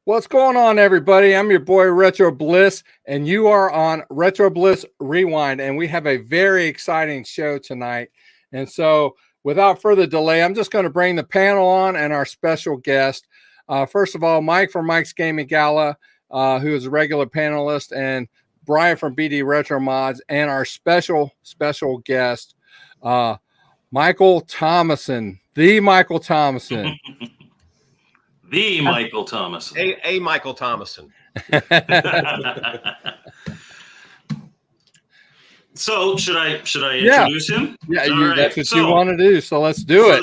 What's going on, everybody? I'm your boy Retro Bliss, and you are on Retro Bliss Rewind, and we have a very exciting show tonight. And so, without further delay, I'm just going to bring the panel on and our special guest. First of all, Mike from Mike's Gaming Gala, who is a regular panelist, and Brian from BD Retro Mods, and our special guest, Michael Thomasson, the Michael Thomasson. The Michael Thomasson. A Michael Thomasson. So should I introduce him? Yeah, that's what you want to do. So let's do it.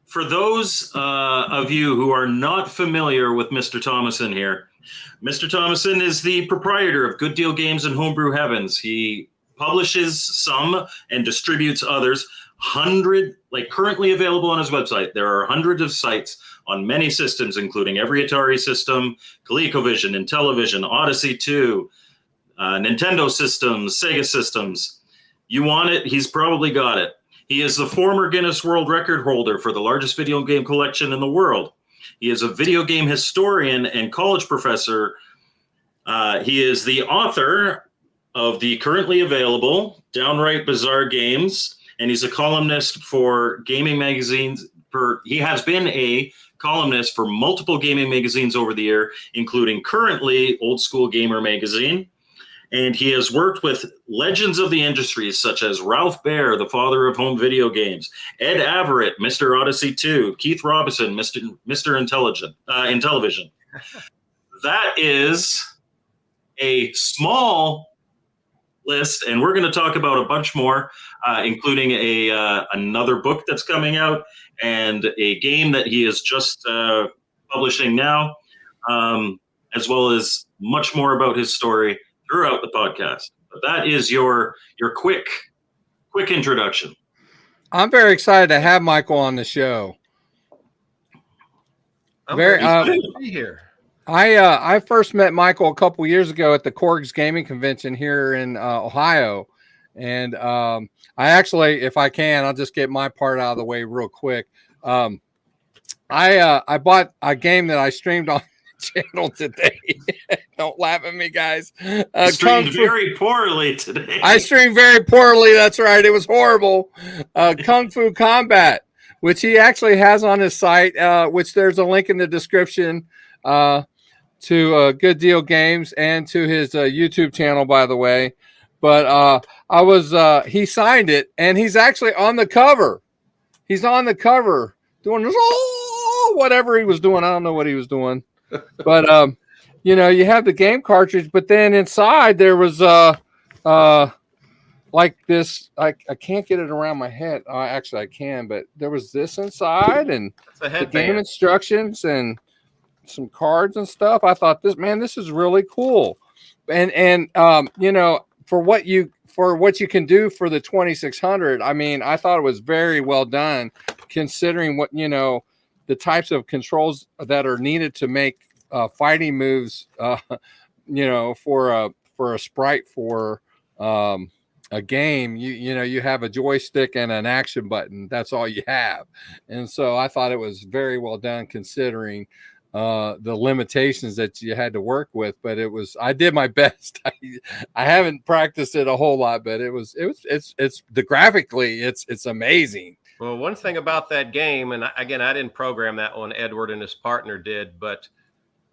For those of you who are not familiar with Mr. Thomasson here, Mr. Thomasson is the proprietor of Good Deal Games and Homebrew Heavens. He publishes some and distributes others. Currently available on his website. There are hundreds of sites on many systems, including every Atari system, ColecoVision, Intellivision, Odyssey 2, Nintendo systems, Sega systems. You want it, he's probably got it. He is the former Guinness World Record holder for the largest video game collection in the world. He is a video game historian and college professor. He is the author of the currently available Downright Bizarre Games, and he's a columnist for gaming magazines. He has been a columnist for multiple gaming magazines over the year, including currently Old School Gamer magazine. And he has worked with legends of the industry such as Ralph Baer, the father of home video games, Ed Averitt, Mr. Odyssey 2, Keith Robinson, Mr. Intellivision. That is a small list, and we're going to talk about a bunch more, including another book that's coming out and a game that he is just publishing now, as well as much more about his story throughout the podcast. But that is your quick introduction. I'm very excited to have Michael on the show. I'm very excited to be here. I first met Michael a couple years ago at the Korg's Gaming Convention here in Ohio, and I actually, if I can, I'll just get my part out of the way real quick. I bought a game that I streamed on the channel today. Don't laugh at me, guys. Streamed very poorly today. I streamed very poorly. That's right. It was horrible. Kung Fu Combat, which he actually has on his site, which there's a link in the description to Good Deal Games and to his YouTube channel, by the way. But he signed it, and he's actually on the cover. He's on the cover doing this, whatever he was doing. I don't know what he was doing. But, you have the game cartridge, but then inside there was like this. I can't get it around my head. Actually, I can, but there was this inside and the game instructions and some cards and stuff. I thought this is really cool. And for what you can do for the 2600, I mean, I thought it was very well done considering what, the types of controls that are needed to make fighting moves, for a sprite for a game. You have a joystick and an action button. That's all you have. And so I thought it was very well done considering the limitations that you had to work with, but I did my best. I haven't practiced it a whole lot, but it's graphically it's amazing. Well, one thing about that game, and again, I didn't program that one, Edward and his partner did, but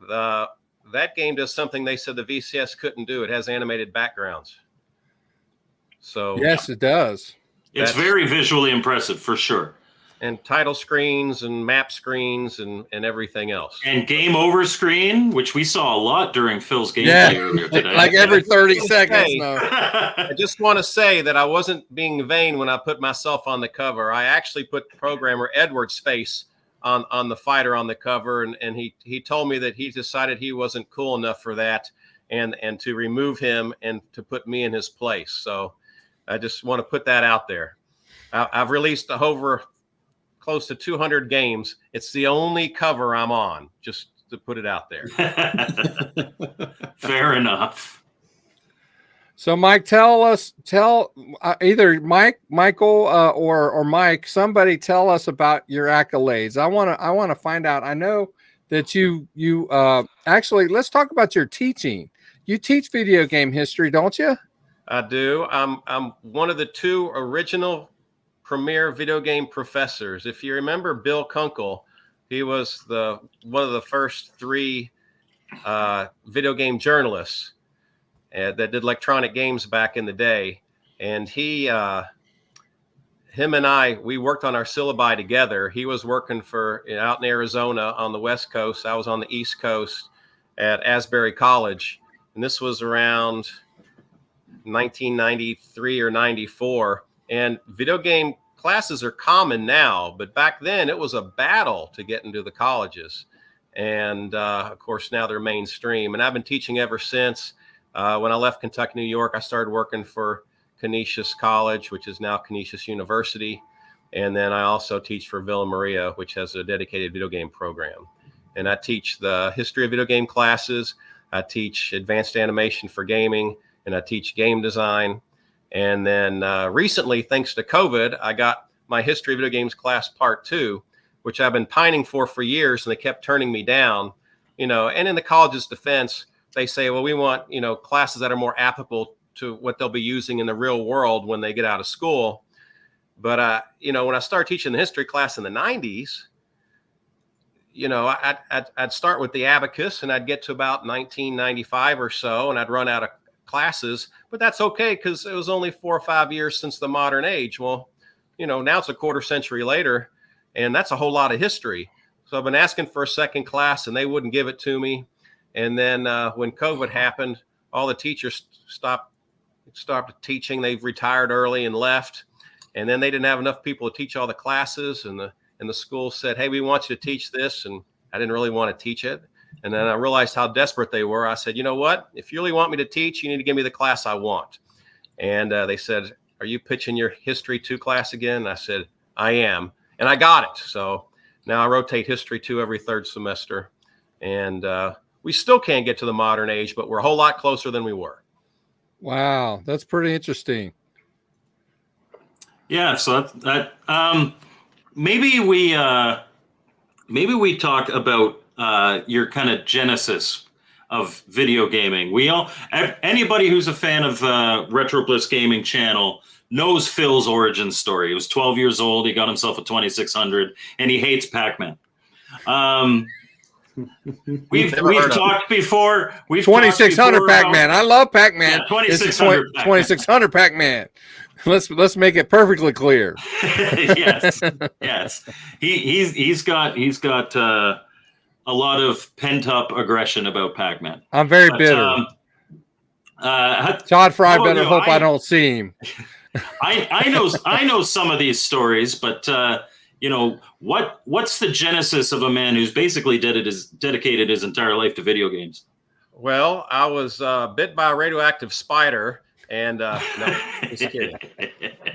that game does something they said the VCS couldn't do. It has animated backgrounds. So yes, it does. It's very visually impressive for sure. And title screens and map screens and everything else. And game over screen, which we saw a lot during Phil's gameplay earlier today. Like every 30 seconds. No. I just want to say that I wasn't being vain when I put myself on the cover. I actually put programmer Edward's face on the fighter on the cover, and he told me that he decided he wasn't cool enough for that and to remove him and to put me in his place. So I just want to put that out there. I've released over close to 200 games. It's the only cover I'm on, just to put it out there. Fair enough. So, Mike, tell either Michael, or Mike, somebody tell us about your accolades. I want to find out. I know that you actually, let's talk about your teaching. You teach video game history, don't you? I do. I'm one of the 2 original premier video game professors. If you remember Bill Kunkel, he was one of the first 3 video game journalists that did electronic games back in the day. And him and I, we worked on our syllabi together. He was working out in Arizona on the West Coast. I was on the East Coast at Asbury College. And this was around 1993 or 94. And video game classes are common now, but back then it was a battle to get into the colleges. And of course, now they're mainstream. And I've been teaching ever since. When I left Kentucky, New York, I started working for Canisius College, which is now Canisius University. And then I also teach for Villa Maria, which has a dedicated video game program. And I teach the history of video game classes. I teach advanced animation for gaming, and I teach game design. And then recently, thanks to COVID, I got my history of video games class part 2, which I've been pining for years, and they kept turning me down. And in the college's defense, they say, well, we want, classes that are more applicable to what they'll be using in the real world when they get out of school. But, when I started teaching the history class in the 90s, I'd start with the abacus, and I'd get to about 1995 or so, and I'd run out of classes. But that's okay, because it was only 4 or 5 years since the modern age. Well, now it's a quarter century later, and that's a whole lot of history. So I've been asking for a second class, and they wouldn't give it to me. And then when COVID happened, all the teachers stopped teaching. They've retired early and left. And then they didn't have enough people to teach all the classes. And the school said, hey, we want you to teach this. And I didn't really want to teach it. And then I realized how desperate they were. I said, you know what? If you really want me to teach, you need to give me the class I want. And they said, are you pitching your History 2 class again? And I said, I am. And I got it. So now I rotate History 2 every 3rd semester. And we still can't get to the modern age, but we're a whole lot closer than we were. Wow, that's pretty interesting. Yeah, so that maybe we talk about your kind of genesis of video gaming. Anybody who's a fan of Retro Bliss Gaming Channel knows Phil's origin story. He was 12 years old. He got himself a 2600, and he hates Pac-Man. We've talked before. 2600 Pac-Man. I love Pac-Man. Yeah, 2600 Pac-Man. Let's make it perfectly clear. Yes. He's got a lot of pent up aggression about Pac-Man. I'm very bitter. Todd Fry better hope I don't see him. I know some of these stories, but what's the genesis of a man who's basically dedicated his entire life to video games? Well, I was bit by a radioactive spider, and no, just kidding.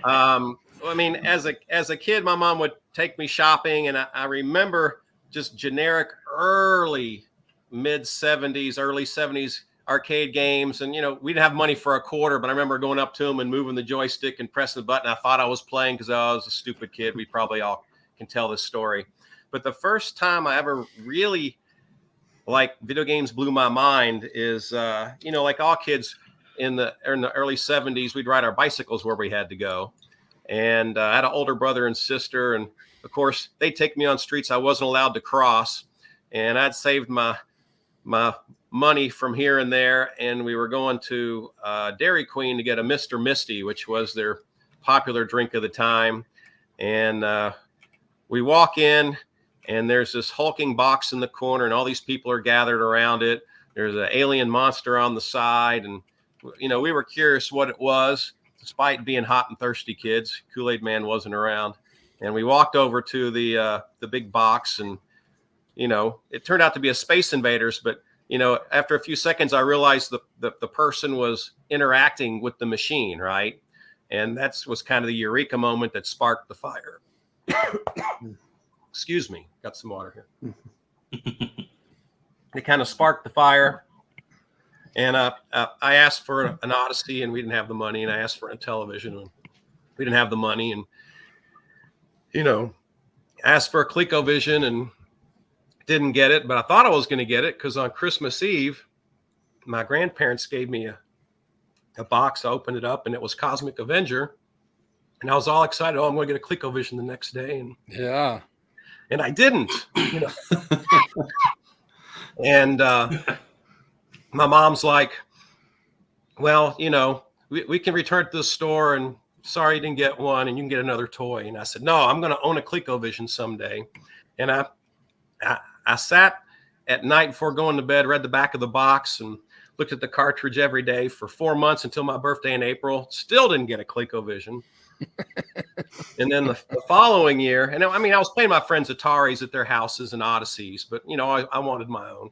As a kid, my mom would take me shopping, and I remember just generic early mid 70s, early 70s arcade games. And, we didn't have money for a quarter, but I remember going up to them and moving the joystick and pressing the button. I thought I was playing because I was a stupid kid. We probably all can tell this story. But the first time I ever really video games blew my mind is, like all kids in the early 70s, we'd ride our bicycles where we had to go. And I had an older brother and sister. And of course, they'd take me on streets I wasn't allowed to cross. And I'd saved my money from here and there. And we were going to Dairy Queen to get a Mr. Misty, which was their popular drink of the time. And we walk in, and there's this hulking box in the corner, and all these people are gathered around it. There's an alien monster on the side. And, we were curious what it was, despite being hot and thirsty kids. Kool-Aid Man wasn't around. And we walked over to the big box, and, it turned out to be a Space Invaders. But, after a few seconds, I realized the person was interacting with the machine, right? And that was kind of the eureka moment that sparked the fire. Excuse me, got some water here. It kind of sparked the fire. And I asked for an Odyssey, and we didn't have the money. And I asked for a television, and we didn't have the money. And, asked for a ColecoVision, and Didn't get it, but I thought I was going to get it because on Christmas Eve, my grandparents gave me a box. I opened it up and it was Cosmic Avenger. And I was all excited. Oh, I'm going to get a ColecoVision the next day. And yeah. And I didn't, you know. And my mom's like, well, you know, we can return it to the store and sorry you didn't get one and you can get another toy. And I said, no, I'm going to own a ColecoVision someday. And I sat at night before going to bed, read the back of the box and looked at the cartridge every day for 4 months until my birthday in April. Still didn't get a ColecoVision. And then the following year, and I mean, I was playing my friends' Ataris at their houses and Odysseys, but you know, I wanted my own.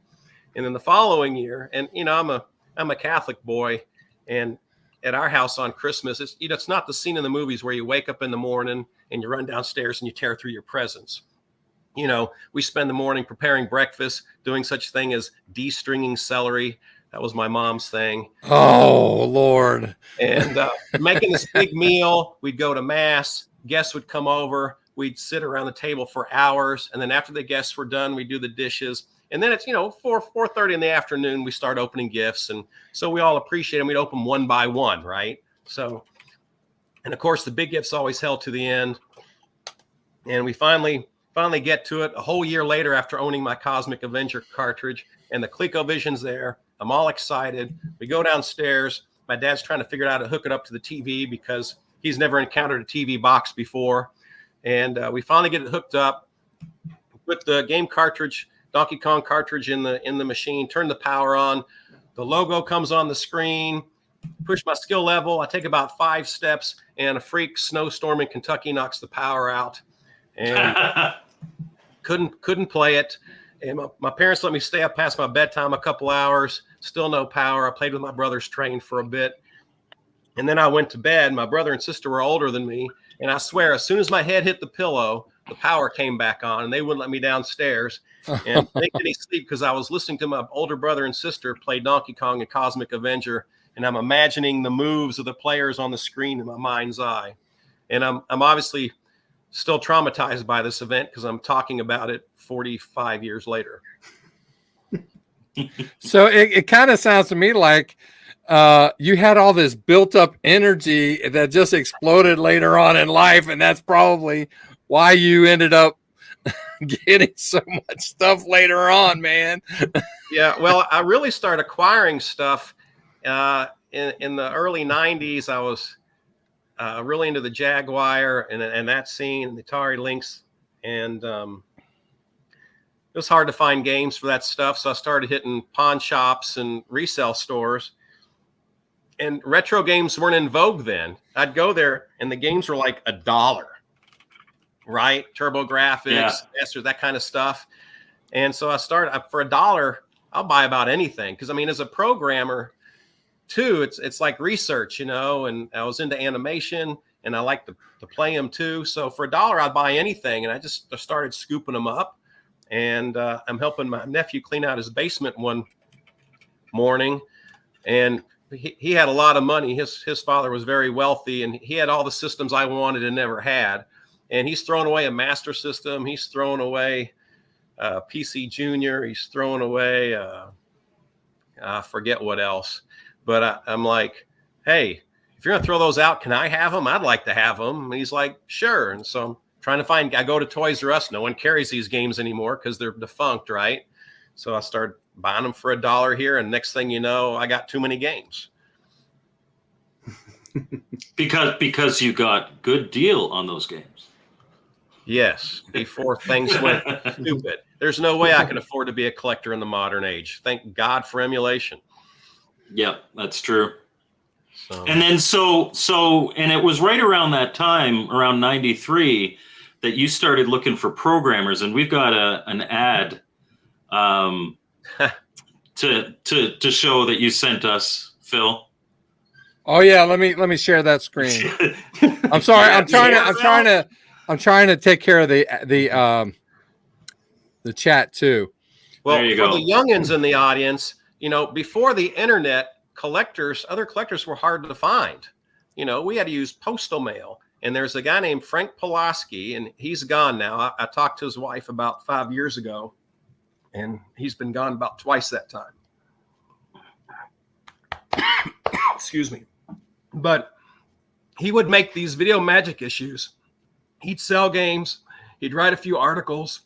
And then the following year, and you know, I'm a Catholic boy, and at our house on Christmas, it's, you know, it's not the scene in the movies where you wake up in the morning and you run downstairs and you tear through your presents. You know, we spend the morning preparing breakfast, doing such thing as de-stringing celery. That was my mom's thing. Oh, Lord. And making this big meal. We'd go to mass. Guests would come over. We'd sit around the table for hours. And then after the guests were done, we'd do the dishes. And then it's, you know, 4:30 in the afternoon, we start opening gifts. And so we all appreciate them. We'd open one by one, right? So, and of course, the big gifts always held to the end. And we finally get to it a whole year later after owning my Cosmic Avenger cartridge. And the ColecoVision's there. I'm all excited. We go downstairs. My dad's trying to figure out how to hook it up to the TV because he's never encountered a TV box before. And we finally get it hooked up. Put the game cartridge, Donkey Kong cartridge in the machine, turn the power on. The logo comes on the screen. Push my skill level. I take about 5 steps, and a freak snowstorm in Kentucky knocks the power out. And couldn't play it. And my parents let me stay up past my bedtime a couple hours. Still no power. I played with my brother's train for a bit. And then I went to bed. My brother and sister were older than me. And I swear, as soon as my head hit the pillow, the power came back on. And they wouldn't let me downstairs. And they didn't sleep because I was listening to my older brother and sister play Donkey Kong and Cosmic Avenger. And I'm imagining the moves of the players on the screen in my mind's eye. And I'm obviously still traumatized by this event because I'm talking about it 45 years later. So it kind of sounds to me like you had all this built up energy that just exploded later on in life. And that's probably why you ended up getting so much stuff later on, man. Yeah. Well, I really started acquiring stuff in the early 90s. I was really into the Jaguar and that scene, the Atari Lynx, and it was hard to find games for that stuff. So I started hitting pawn shops and resale stores, and retro games weren't in vogue then. I'd go there and the games were like $1, right? Turbo Graphics, that kind of stuff. And so I started for $1, I'll buy about anything. Cause I mean, as a programmer, too, it's like research, you know, and I was into animation and I like to play them too. So for $1, I'd buy anything. And I just started scooping them up. And I'm helping my nephew clean out his basement one morning. And he had a lot of money. His father was very wealthy and he had all the systems I wanted and never had. And he's thrown away a Master System. He's thrown away PC Junior. He's thrown away, I forget what else. But I'm like, hey, if you're going to throw those out, can I have them? I'd like to have them. And he's like, sure. And so I'm trying to find, I go to Toys R Us. No one carries these games anymore because they're defunct, right? So I started buying them for $1 here. And next thing you know, I got too many games. Because you got good deal on those games. Yes, before things went stupid. There's no way I can afford to be a collector in the modern age. Thank God for emulation. Yep, that's true. And then and it was right around that time, around 93, that you started looking for programmers, and we've got an ad to show that you sent us, Phil. Oh yeah, let me share that screen. I'm sorry, I'm trying to take care of the chat too. Well, there you for go. The youngins in the audience, you know, before the internet, other collectors were hard to find. You know, we had to use postal mail. And there's a guy named Frank Pulaski, and he's gone now. I talked to his wife about 5 years ago. and he's been gone about twice that time. Excuse me. But he would make these video magic issues. He'd sell games. He'd write a few articles,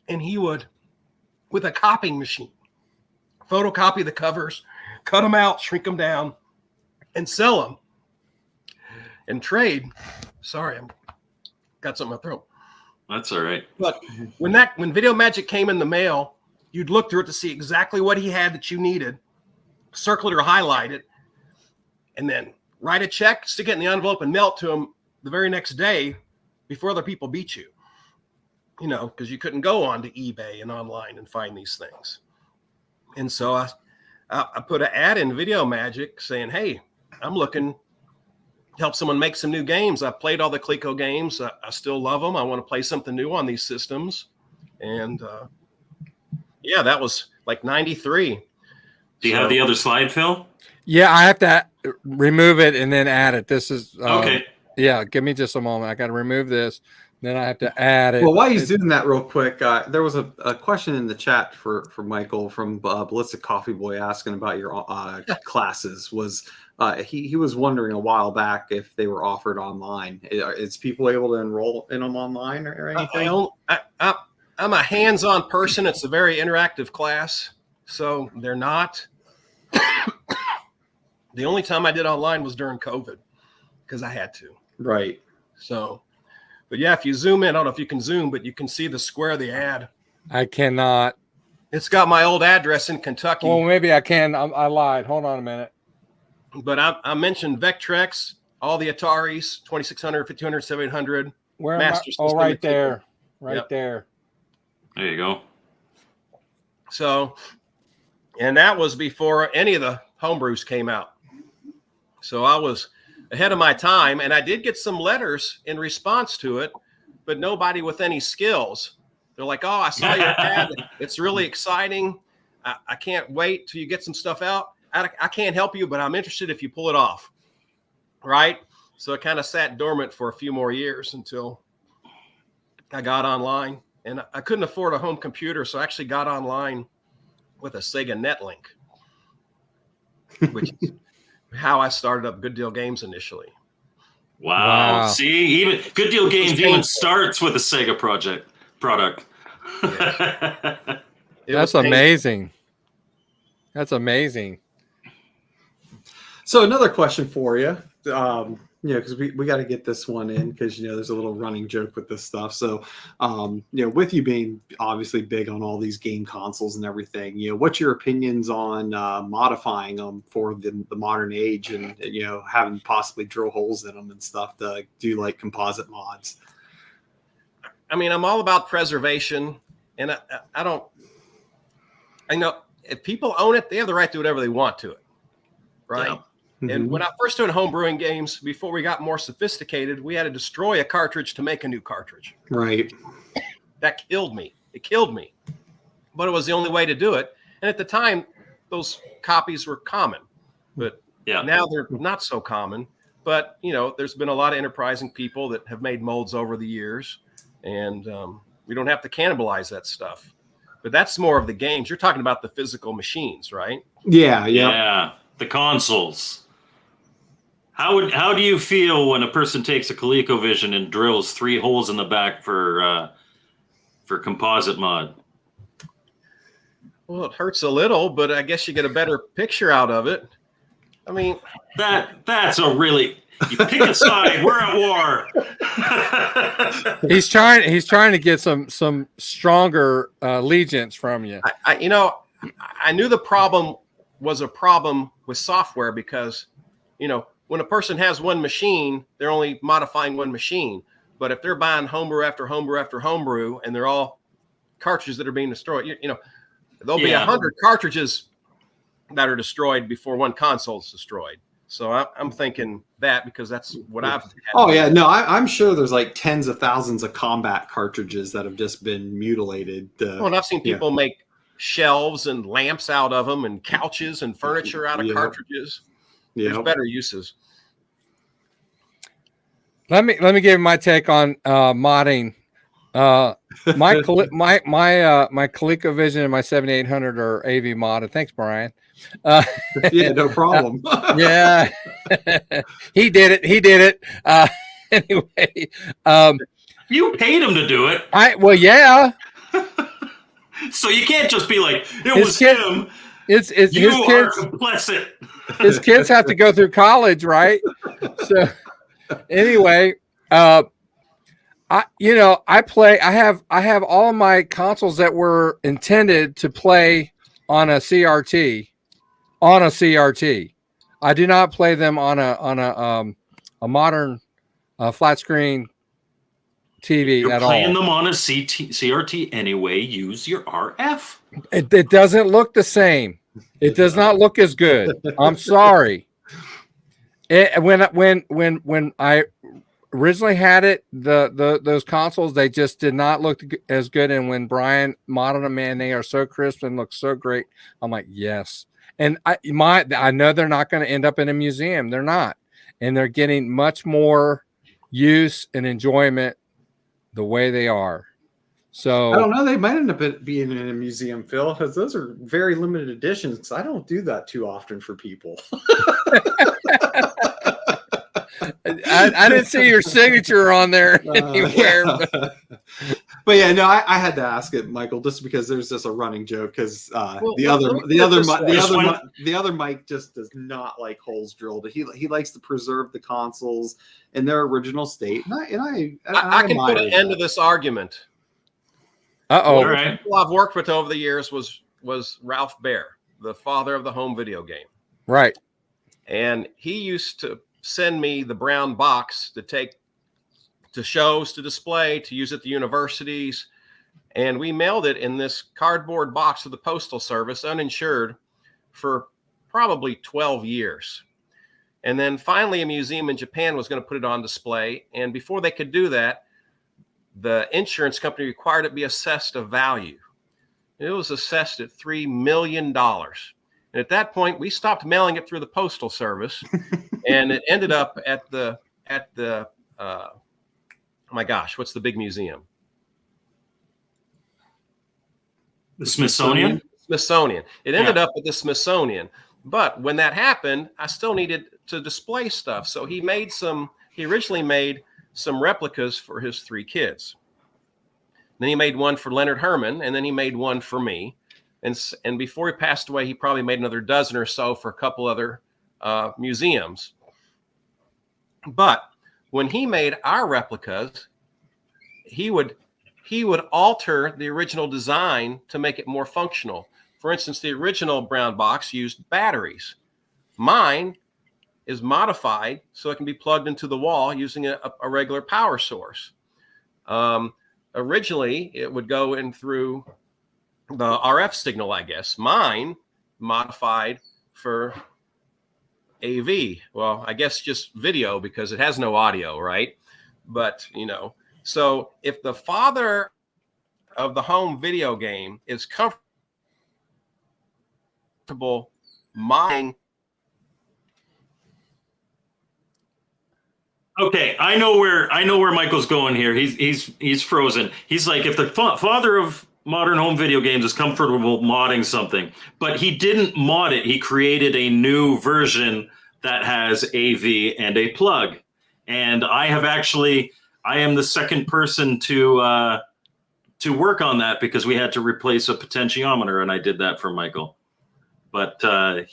and he would, with a copying machine, photocopy the covers, cut them out, shrink them down, and sell them and trade. Sorry, I've got something in my throat. That's all right. But when Video Magic came in the mail, you'd look through it to see exactly what he had that you needed, circle it or highlight it, and then write a check, stick it in the envelope, and mail it to him the very next day before other people beat you. You know, because you couldn't go on to eBay and online and find these things. And so I put an ad in Video Magic saying, hey, I'm looking to help someone make some new games. I've played all the Coleco games. I still love them. I want to play something new on these systems. And yeah, that was like 93. Do you have the other slide, Phil? Yeah, I have to remove it and then add it. This is okay. Yeah, give me just a moment. I got to remove this. Then I have to add it. Well, while he's doing that real quick, there was a question in the chat for Michael from Ballistic Coffee Boy asking about your classes. He was wondering a while back if they were offered online. Is people able to enroll in them online or anything? I'm a hands-on person. It's a very interactive class, so they're not. The only time I did online was during COVID because I had to. Right. So. But yeah, if you zoom in, I don't know if you can zoom, but you can see the square of the ad. I cannot. It's got my old address in Kentucky. Well, maybe I can. I lied. Hold on a minute. But I mentioned Vectrex, all the Ataris, 2600, 1500, 7800. Where am I? Oh, right there. Right there. There you go. So, and that was before any of the homebrews came out. So I was ahead of my time, and I did get some letters in response to it, but nobody with any skills. They're like, oh, I saw your ad. It's really exciting. I can't wait till you get some stuff out. I can't help you, but I'm interested if you pull it off. Right? So it kind of sat dormant for a few more years until I got online, and I couldn't afford a home computer. So I actually got online with a Sega Netlink, which is how I started up Good Deal Games initially. Wow. See, even Good Deal Games even starts with a Sega product. Yes. That's amazing. That's amazing. So another question for you, because we got to get this one in because, there's a little running joke with this stuff. So, with you being obviously big on all these game consoles and everything, what's your opinions on modifying them for the modern age and, having possibly drill holes in them and stuff to do like composite mods? I mean, I'm all about preservation, and I know if people own it, they have the right to do whatever they want to it. Right. Yeah. And when I first started homebrewing games, before we got more sophisticated, we had to destroy a cartridge to make a new cartridge. Right. That killed me. It killed me. But it was the only way to do it. And at the time, those copies were common. But now they're not so common. But, there's been a lot of enterprising people that have made molds over the years. And we don't have to cannibalize that stuff. But that's more of the games. You're talking about the physical machines, right? Yeah. The consoles. How do you feel when a person takes a ColecoVision and drills 3 holes in the back for composite mod? Well, it hurts a little, but I guess you get a better picture out of it. I mean, that's a really, you pick a side. We're at war. He's trying to get some stronger allegiance from you. I knew the problem was a problem with software because, when a person has one machine, they're only modifying one machine. But if they're buying homebrew after homebrew after homebrew, and they're all cartridges that are being destroyed, there'll be 100 cartridges that are destroyed before one console is destroyed. So I'm thinking that because that's what I've had. Oh, yeah. No, I'm sure there's like tens of thousands of combat cartridges that have just been mutilated. And I've seen people make shelves and lamps out of them and couches and furniture out of cartridges. There's better uses. Let me give my take on modding My ColecoVision and my 7800 are AV modded. Thanks, Brian. Yeah, no problem. Yeah, he did it. Anyway, You paid him to do it, yeah. so you can't just be like it His was kid- him. It's You his are kids. complicit. His kids have to go through college, right? So anyway, I play. I have all of my consoles that were intended to play on a CRT. I do not play them on a modern flat screen TV You're at playing all. them on a CRT anyway. Use your RF. It doesn't look the same. It does not look as good. I'm sorry. When I originally had it, those consoles, they just did not look as good. And when Brian modded them, man, they are so crisp and look so great. I'm like, yes. And I know they're not going to end up in a museum. They're not, and they're getting much more use and enjoyment the way they are. So I don't know. They might end up being in a museum, Phil, because those are very limited editions. I don't do that too often for people. I didn't see your signature on there anywhere. But yeah, no, I had to ask it, Michael, just because there's just a running joke because the other Mike just does not like holes drilled. He likes to preserve the consoles in their original state, and I can put an end to this argument. Uh-oh. All right. People I've worked with over the years was Ralph Baer, the father of the home video game. Right. And he used to send me the brown box to take to shows, to display, to use at the universities. And we mailed it in this cardboard box to the Postal Service, uninsured, for probably 12 years. And then finally a museum in Japan was going to put it on display. And before they could do that, the insurance company required it be assessed a value. It was assessed at $3 million. And at that point, we stopped mailing it through the Postal Service, and it ended up at the oh my gosh, what's the big museum? The Smithsonian? Smithsonian. It ended up at the Smithsonian. But when that happened, I still needed to display stuff. So he originally made some replicas for his 3 kids. Then he made one for Leonard Herman, and then he made one for me. And before he passed away, he probably made another dozen or so for a couple other museums. But when he made our replicas, he would alter the original design to make it more functional. For instance, the original brown box used batteries. Mine is modified so it can be plugged into the wall using a regular power source. Originally, it would go in through the RF signal, I guess. Mine modified for AV. Well, I guess just video because it has no audio, right? But, so if the father of the home video game is comfortable modding. Okay, I know where Michael's going here. He's frozen. He's like, if the father of modern home video games is comfortable modding something, but he didn't mod it. He created a new version that has AV and a plug. And I am the second person to work on that because we had to replace a potentiometer, and I did that for Michael. But that,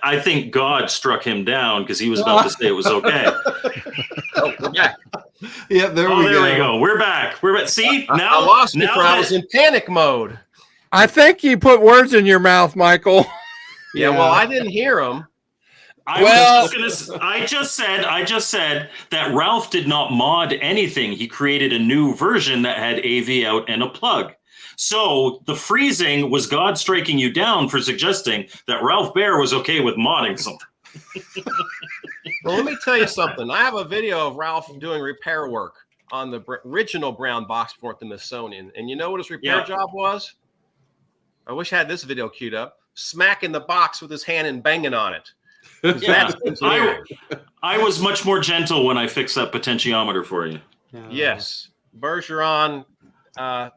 I think God struck him down because he was about to say it was okay. Oh, we're back. Yeah, there we go. We're back. See, now I lost you for I was in panic mode. I think you put words in your mouth, Michael. Yeah, well, I didn't hear them. I just said that Ralph did not mod anything. He created a new version that had AV out and a plug. So the freezing was God striking you down for suggesting that Ralph Baer was okay with modding something. Well, let me tell you something. I have a video of Ralph doing repair work on the original brown box for the Smithsonian. And you know what his repair job was? I wish I had this video queued up. Smacking the box with his hand and banging on it. Yeah, I was much more gentle when I fixed that potentiometer for you. Yes. Bergeron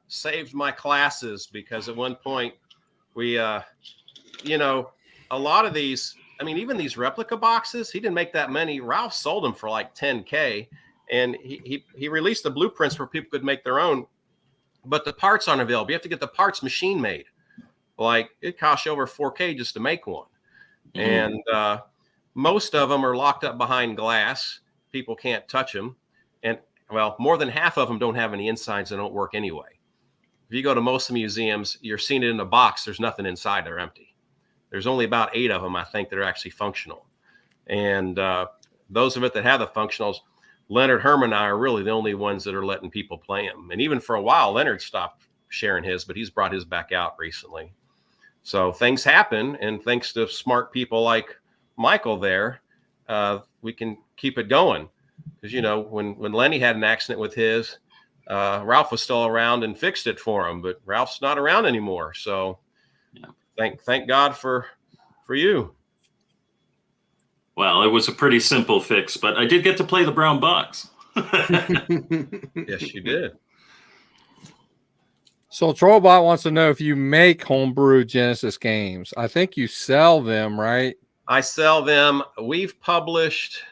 saved my classes, because at one point we, you know, a lot of these, I mean, even these replica boxes, he didn't make that many. Ralph sold them for like $10K, and he released the blueprints where people could make their own, but the parts aren't available. You have to get the parts machine made. Like, it costs you over $4K just to make one. And most of them are locked up behind glass. People can't touch them. And well, more than half of them don't have any insides and don't work anyway. If you go to most of the museums, you're seeing it in a box. There's nothing inside. They're empty. There's only about 8 of them, I think, that are actually functional. And those of it that have the functionals, Leonard Herman and I are really the only ones that are letting people play them. And even for a while, Leonard stopped sharing his, but he's brought his back out recently. So things happen, and thanks to smart people like Michael there, we can keep it going. Because, you know, when Lenny had an accident with his, Ralph was still around and fixed it for him, but Ralph's not around anymore. So thank God for you. Well, it was a pretty simple fix, but I did get to play the brown box. Yes, you did. So Trollbot wants to know if you make homebrew Genesis games. I think you sell them, right? I sell them. We've published.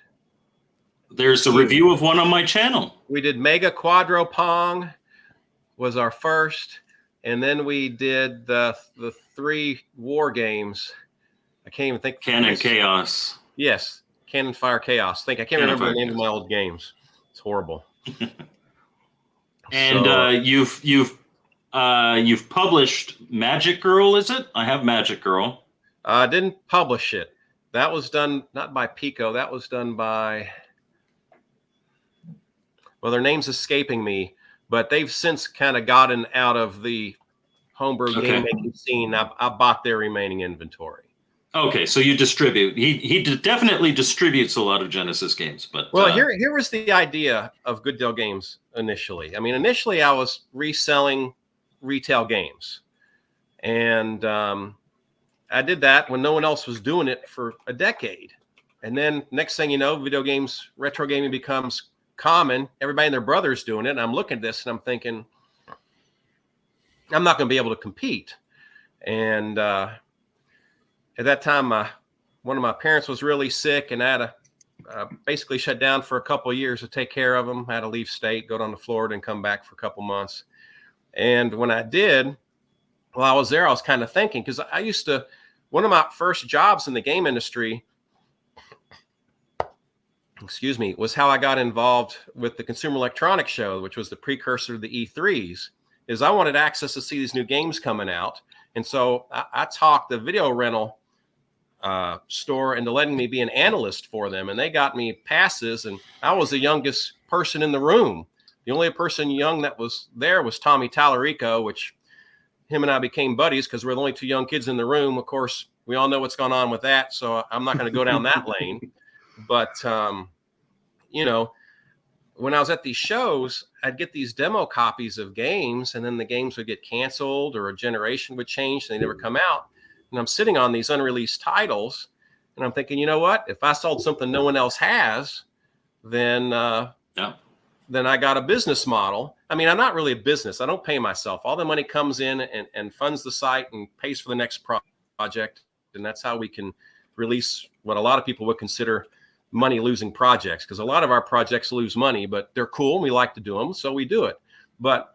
There's a review of one on my channel. We did Mega Quadro Pong was our first. And then we did the 3 war games. I can't even think. Cannon Chaos. Yes. Cannon Fire Chaos. I can't remember the name of my old games. It's horrible. And so, you've published Magic Girl, is it? I have Magic Girl. I didn't publish it. That was done not by Pico. That was done by, well, their name's escaping me, but they've since kind of gotten out of the homebrew game making scene. I bought their remaining inventory. Okay, so you distribute. He definitely distributes a lot of Genesis games. But well, here was the idea of Good Deal Games initially. I mean, initially I was reselling retail games, and I did that when no one else was doing it for a decade. And then next thing you know, video games, retro gaming becomes common. Everybody and their brother's doing it. And I'm looking at this and I'm thinking, I'm not going to be able to compete. And at that time, one of my parents was really sick, and I had to basically shut down for a couple of years to take care of him. I had to leave state, go down to Florida, and come back for a couple months. And when I did, while I was there, I was kind of thinking, because I used to, one of my first jobs in the game industry, was how I got involved with the Consumer Electronics Show, which was the precursor to the E3s, is I wanted access to see these new games coming out. And so I talked the video rental store into letting me be an analyst for them. And they got me passes, and I was the youngest person in the room. The only person young that was there was Tommy Tallarico, which him and I became buddies because we're the only 2 young kids in the room. Of course, we all know what's going on with that, so I'm not going to go down that lane. But, you know, when I was at these shows, I'd get these demo copies of games, and then the games would get canceled or a generation would change and they never come out. And I'm sitting on these unreleased titles, and I'm thinking, you know what? If I sold something no one else has, then then I got a business model. I mean, I'm not really a business. I don't pay myself. All the money comes in and funds the site and pays for the next project. And that's how we can release what a lot of people would consider money losing projects, because a lot of our projects lose money, but they're cool and we like to do them, so we do it. But,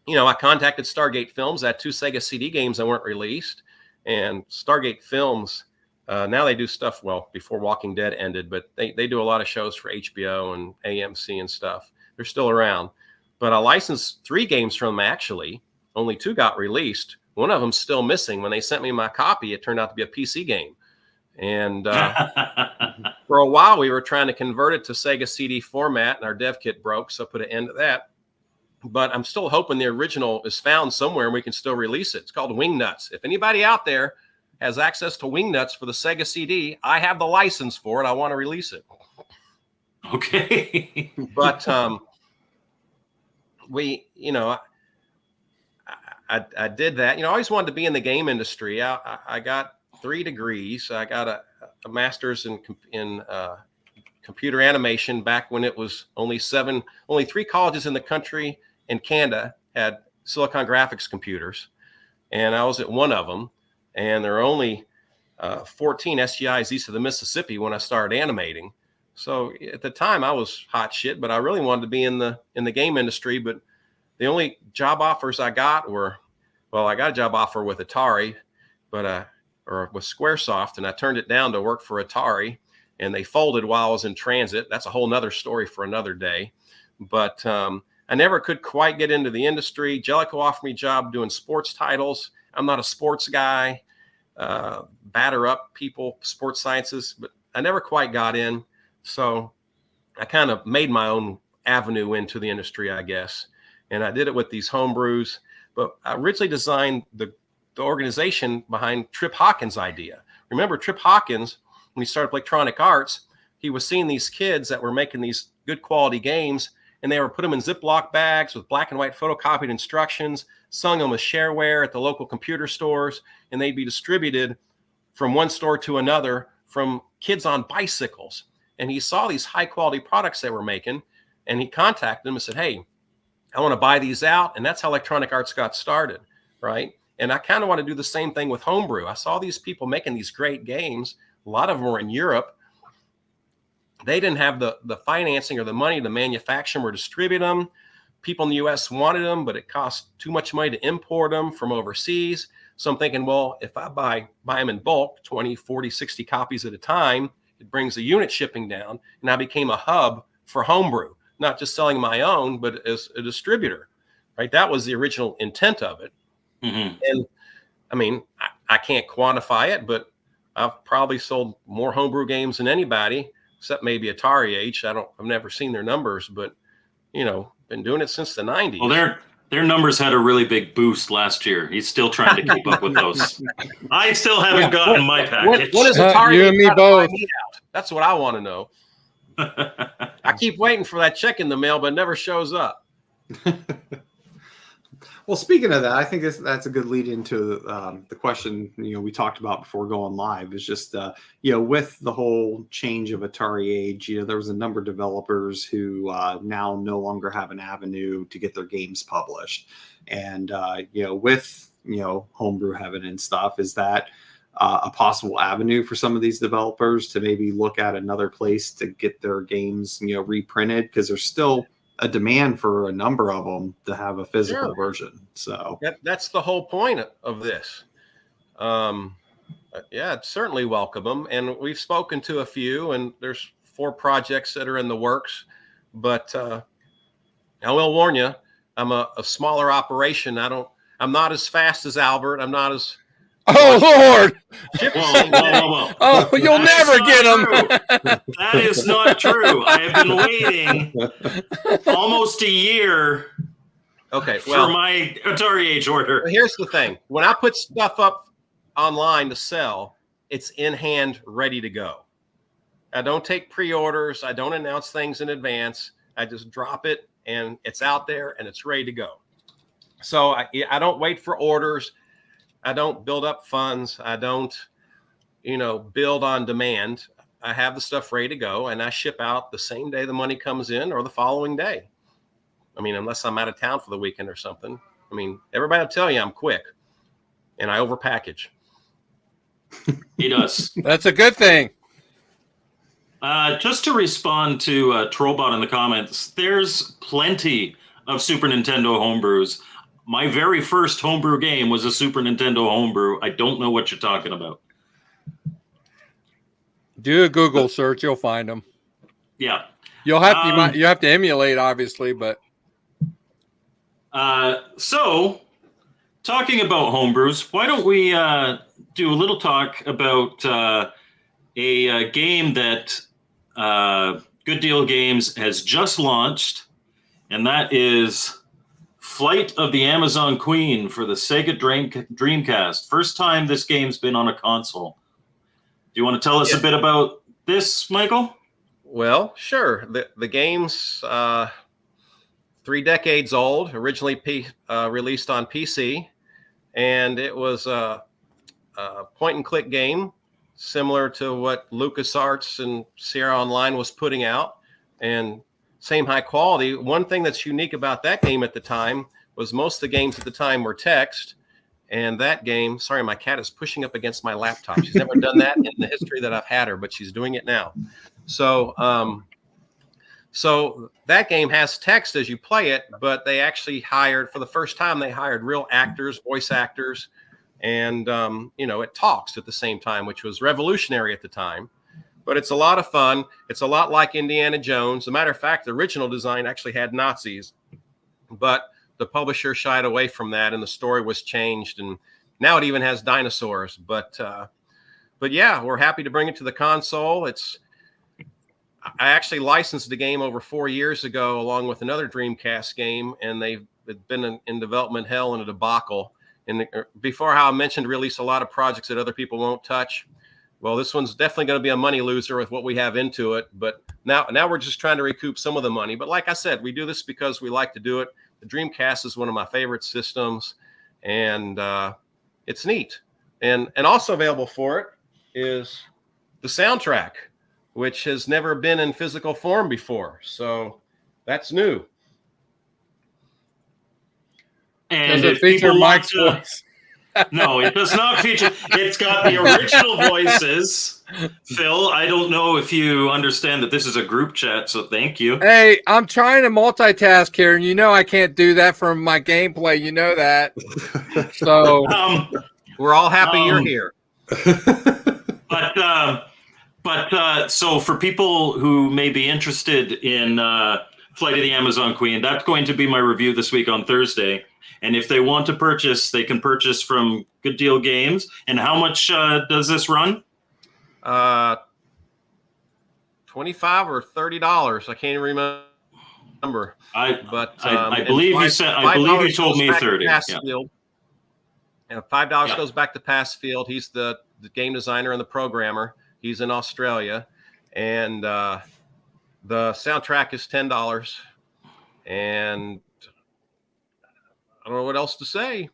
you know, I contacted Stargate Films. I had 2 Sega CD games that weren't released, and Stargate Films, now they do stuff, well, before Walking Dead ended, but they do a lot of shows for HBO and AMC and stuff. They're still around. But I licensed 3 games from them, actually. Only 2 got released. One of them's still missing. When they sent me my copy, it turned out to be a PC game. And for a while, we were trying to convert it to Sega CD format, and our dev kit broke, so I put an end to that. But I'm still hoping the original is found somewhere and we can still release it. It's called Wingnuts. If anybody out there has access to Wingnuts for the Sega CD, I have the license for it. I want to release it. Okay. But we, you know, I did that. You know, I always wanted to be in the game industry. I got 3 degrees. I got a master's in computer animation back when it was only 3 colleges in the country in Canada had Silicon Graphics computers, and I was at one of them, and there are only 14 SGIs east of the Mississippi when I started animating. So at the time I was hot shit, but I really wanted to be in the game industry. But the only job offers I got were, well, I got a job offer with Atari, or with Squaresoft, and I turned it down to work for Atari, and they folded while I was in transit. That's a whole nother story for another day. But I never could quite get into the industry. Jellicoe offered me a job doing sports titles. I'm not a sports guy, batter up people, sports sciences, but I never quite got in. So I kind of made my own avenue into the industry, I guess. And I did it with these homebrews. But I originally designed the organization behind Trip Hawkins' idea. Remember Trip Hawkins, when he started Electronic Arts, he was seeing these kids that were making these good quality games, and they were put them in Ziploc bags with black and white photocopied instructions, selling them as shareware at the local computer stores, and they'd be distributed from one store to another from kids on bicycles. And he saw these high quality products they were making, and he contacted them and said, hey, I want to buy these out. And that's how Electronic Arts got started, right? And I kind of want to do the same thing with Homebrew. I saw these people making these great games. A lot of them were in Europe. They didn't have the financing or the money to manufacture them or distribute them. People in the US wanted them, but it cost too much money to import them from overseas. So I'm thinking, well, if I buy them in bulk, 20, 40, 60 copies at a time, it brings the unit shipping down. And I became a hub for Homebrew, not just selling my own, but as a distributor, right? That was the original intent of it. Mm-hmm. And I mean, I can't quantify it, but I've probably sold more Homebrew games than anybody, except maybe Atari H. I've never seen their numbers, but been doing it since the 90s. Well, their numbers had a really big boost last year. He's still trying to keep up with those. I still haven't gotten my package. What is Atari? You and me both. That's what I want to know. I keep waiting for that check in the mail, but it never shows up. Well, speaking of that, I think that's a good lead into the question we talked about before going live. Is just with the whole change of Atari Age, there was a number of developers who now no longer have an avenue to get their games published, and with Homebrew Heaven and stuff, is that a possible avenue for some of these developers to maybe look at another place to get their games reprinted, because there's still a demand for a number of them to have a physical version. So that's the whole point of this. I'd certainly welcome them. And we've spoken to a few, and there's 4 projects that are in the works, but I will warn you, I'm a smaller operation. I'm not as fast as Albert. I'm not as, oh Lord! Whoa. Oh, you'll never get them. That is not true. I have been waiting almost a year. For my Atari Age order. Here's the thing: when I put stuff up online to sell, it's in hand, ready to go. I don't take pre-orders. I don't announce things in advance. I just drop it, and it's out there, and it's ready to go. So I don't wait for orders. I don't build up funds. I don't, build on demand. I have the stuff ready to go, and I ship out the same day the money comes in or the following day. I mean, unless I'm out of town for the weekend or something. I mean, everybody will tell you I'm quick, and I overpackage. He does. That's a good thing. Just to respond to Trollbot in the comments, there's plenty of Super Nintendo homebrews. My very first homebrew game was a Super Nintendo homebrew. I don't know what you're talking about. Do a Google search, you'll find them. Yeah, you have to emulate, obviously, but. So, talking about homebrews, why don't we do a little talk about a game that Good Deal Games has just launched, and that is Flight of the Amazon Queen for the Sega Dreamcast. First time this game's been on a console. Do you want to tell us a bit about this, Michael? Well, sure. The game's 3 decades old, originally released on PC, and it was a point-and-click game similar to what LucasArts and Sierra Online was putting out. And same high quality. One thing that's unique about that game at the time was most of the games at the time were text. And that game, sorry, my cat is pushing up against my laptop. She's never done that in the history that I've had her, but she's doing it now. So, so that game has text as you play it, but they actually hired, for the first time, they hired real actors, voice actors, and, you know, it talks at the same time, which was revolutionary at the time. But it's a lot of fun. It's a lot like Indiana Jones. As a matter of fact, the original design actually had Nazis, but the publisher shied away from that, and the story was changed, and now it even has dinosaurs. But yeah, we're happy to bring it to the console. I actually licensed the game over 4 years ago, along with another Dreamcast game, and they've been in development hell and a debacle. And before, how I mentioned, release a lot of projects that other people won't touch. Well, this one's definitely going to be a money loser with what we have into it. But now we're just trying to recoup some of the money. But like I said, we do this because we like to do it. The Dreamcast is one of my favorite systems, and it's neat. And also available for it is the soundtrack, which has never been in physical form before. So that's new. And does it feature Mike's voice? No, it does not feature. It's got the original voices. Phil, I don't know if you understand that this is a group chat, so thank you. Hey, I'm trying to multitask here, and you know I can't do that from my gameplay. You know that. So we're all happy you're here. But so for people who may be interested in Flight of the Amazon Queen, that's going to be my review this week on Thursday. And if they want to purchase, they can purchase from Good Deal Games. And how much does this run? $25 or $30. I can't even remember. I believe you said. I believe you told me 30. Yeah. And $5 goes back to Passfield. He's the game designer and the programmer. He's in Australia, and the soundtrack is $10. And I don't know what else to say.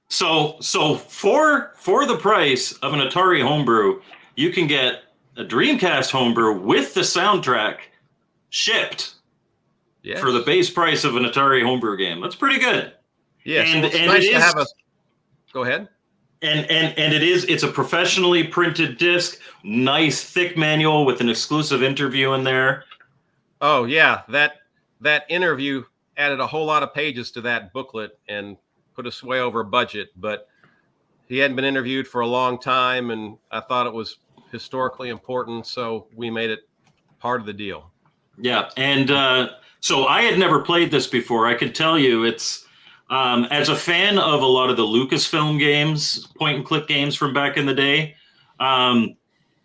So for the price of an Atari Homebrew, you can get a Dreamcast Homebrew with the soundtrack shipped for the base price of an Atari Homebrew game. That's pretty good. Yeah, and it's nice to have a. Go ahead. And it's a professionally printed disc, nice thick manual with an exclusive interview in there. Oh yeah, that interview added a whole lot of pages to that booklet and put us way over budget, but he hadn't been interviewed for a long time, and I thought it was historically important, so we made it part of the deal. Yeah, and so I had never played this before. I could tell you it's, as a fan of a lot of the Lucasfilm games, point-and-click games from back in the day,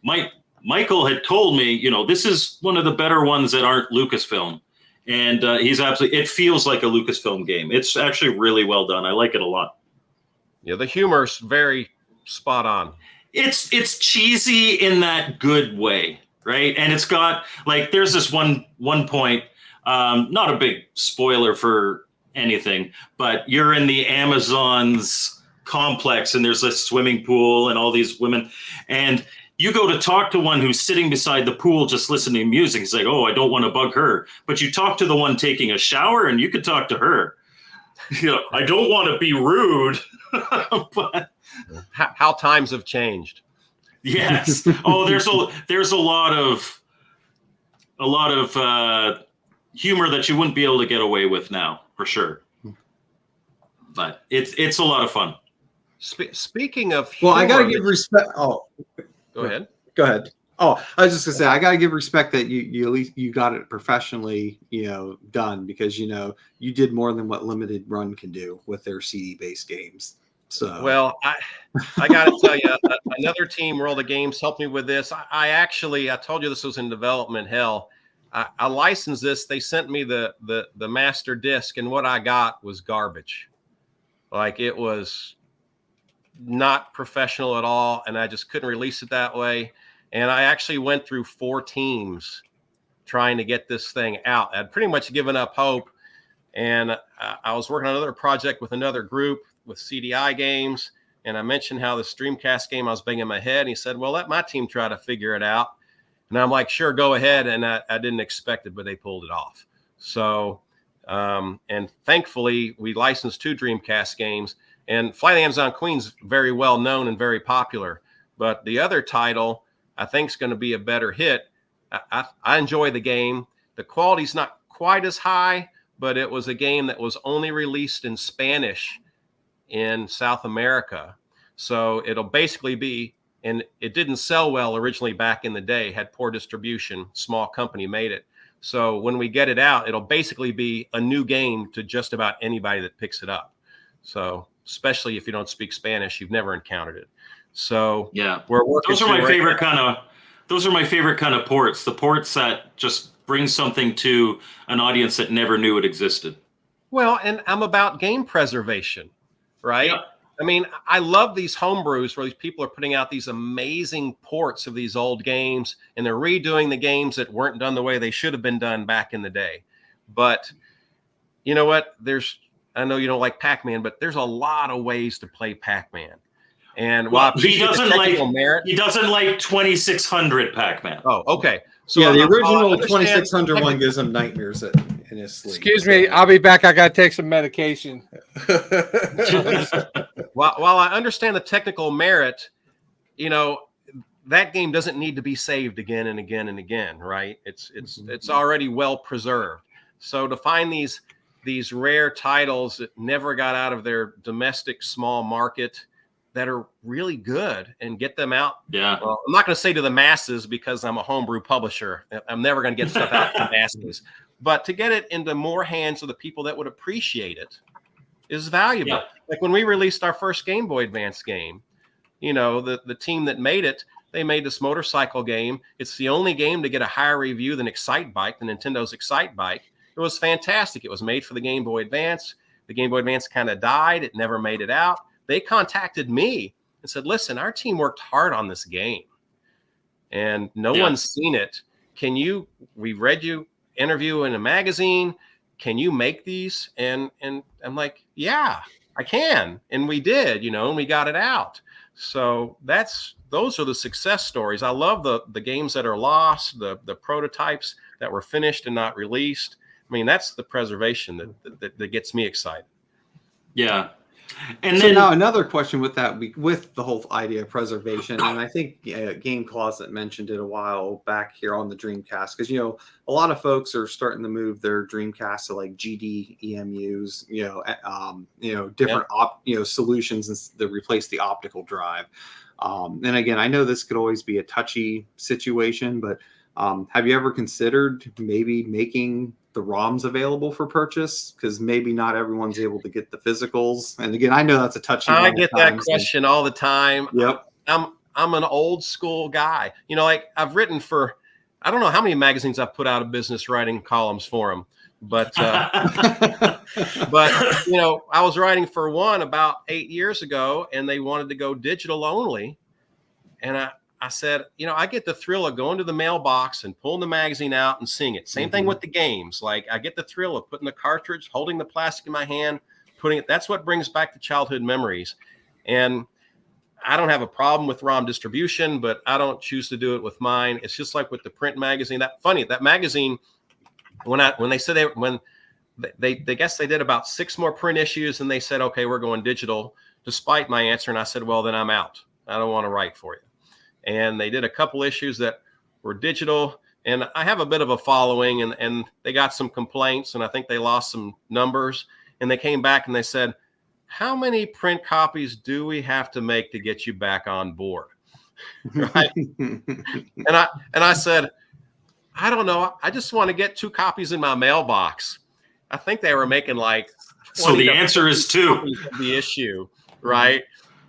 Michael had told me, you know, this is one of the better ones that aren't Lucasfilm. And it feels like a Lucasfilm game. It's actually really well done. I like it a lot. Yeah, the humor's very spot on. It's cheesy in that good way, right? And it's got, like, there's this one point, not a big spoiler for anything, but you're in the Amazon's complex, and there's this swimming pool and all these women, and you go to talk to one who's sitting beside the pool just listening to music. He's like, oh, I don't want to bug her. But you talk to the one taking a shower, and you could talk to her. You know, I don't want to be rude. But how times have changed. Yes. Oh, there's a lot of humor that you wouldn't be able to get away with now, for sure. But it's a lot of fun. Speaking of humor, well, I gotta give respect. Oh, go ahead. Go ahead. Oh, I was just gonna say I gotta give respect that you at least you got it professionally, done, because you did more than what Limited Run can do with their CD based games. So well, I gotta tell you, another team, World of Games, helped me with this. I told you this was in development hell. I licensed this. They sent me the master disc, and what I got was garbage. Like, it was not professional at all, and I just couldn't release it that way. And I actually went through 4 teams trying to get this thing out. I'd pretty much given up hope, and I was working on another project with another group with CDI Games, and I mentioned how the Dreamcast game I was banging my head, and he said, well, let my team try to figure it out. And I'm like, sure, go ahead. And I didn't expect it, but they pulled it off. So, and thankfully we licensed 2 Dreamcast games, and Flight of the Amazon Queen's very well known and very popular, but the other title I think is going to be a better hit. I enjoy the game. The quality's not quite as high, but it was a game that was only released in Spanish in South America. So it'll basically be, and it didn't sell well originally back in the day, had poor distribution, small company made it. So when we get it out, it'll basically be a new game to just about anybody that picks it up. So especially if you don't speak Spanish, you've never encountered it. So yeah, we're working. Those are my favorite kind of ports. The ports that just bring something to an audience that never knew it existed. Well, and I'm about game preservation, right? Yep. I mean, I love these homebrews where these people are putting out these amazing ports of these old games, and they're redoing the games that weren't done the way they should have been done back in the day. But you know what? I know you don't like Pac-Man, but there's a lot of ways to play Pac-Man. And while he doesn't like 2600 Pac-Man. Oh, okay. So yeah, the original 2600 one gives him nightmares in his sleep. Excuse me, I'll be back. I got to take some medication. While I understand the technical merit, you know, that game doesn't need to be saved again and again and again, right? It's already well preserved. So to find these rare titles that never got out of their domestic small market that are really good and get them out. Yeah. Well, I'm not going to say to the masses because I'm a homebrew publisher. I'm never going to get stuff out to the masses, but to get it into more hands of the people that would appreciate it is valuable. Yeah. Like when we released our first Game Boy Advance game, you know, the team that made it, they made this motorcycle game. It's the only game to get a higher review than Excite Bike, the Nintendo's Excite Bike. It was fantastic. It was made for the Game Boy Advance. The Game Boy Advance kind of died. It never made it out. They contacted me and said, listen, our team worked hard on this game and no one's seen it. We read you interview in a magazine. Can you make these? And I'm like, yeah, I can. And we did, you know, and we got it out. So those are the success stories. I love the games that are lost, the prototypes that were finished and not released. I mean, that's the preservation that gets me excited. Yeah. And so then now another question with that, with the whole idea of preservation, and I think Game Closet mentioned it a while back here on the Dreamcast, because, you know, a lot of folks are starting to move their Dreamcast to like GD EMUs, different solutions that replace the optical drive. And again, I know this could always be a touchy situation, but have you ever considered maybe making the ROMs available for purchase? Because maybe not everyone's able to get the physicals. And again, I know that's a touchy. I get that question all the time. Yep. I'm an old school guy. You know, like I've written for, I don't know how many magazines I've put out of business writing columns for them, but but you know, I was writing for one about 8 years ago, and they wanted to go digital only, and I said, you know, I get the thrill of going to the mailbox and pulling the magazine out and seeing it. Same thing with the games. Like I get the thrill of putting the cartridge, holding the plastic in my hand, putting it. That's what brings back the childhood memories. And I don't have a problem with ROM distribution, but I don't choose to do it with mine. It's just like with the print magazine. That magazine, when they guess they did about 6 more print issues, and they said, okay, we're going digital, despite my answer. And I said, well, then I'm out. I don't want to write for you. And they did a couple issues that were digital, and I have a bit of a following, and they got some complaints, and I think they lost some numbers, and they came back and they said, how many print copies do we have to make to get you back on board? Right. And I said, I don't know. I just want to get 2 copies in my mailbox. I think they were making like, so the answer is 2. The issue, right?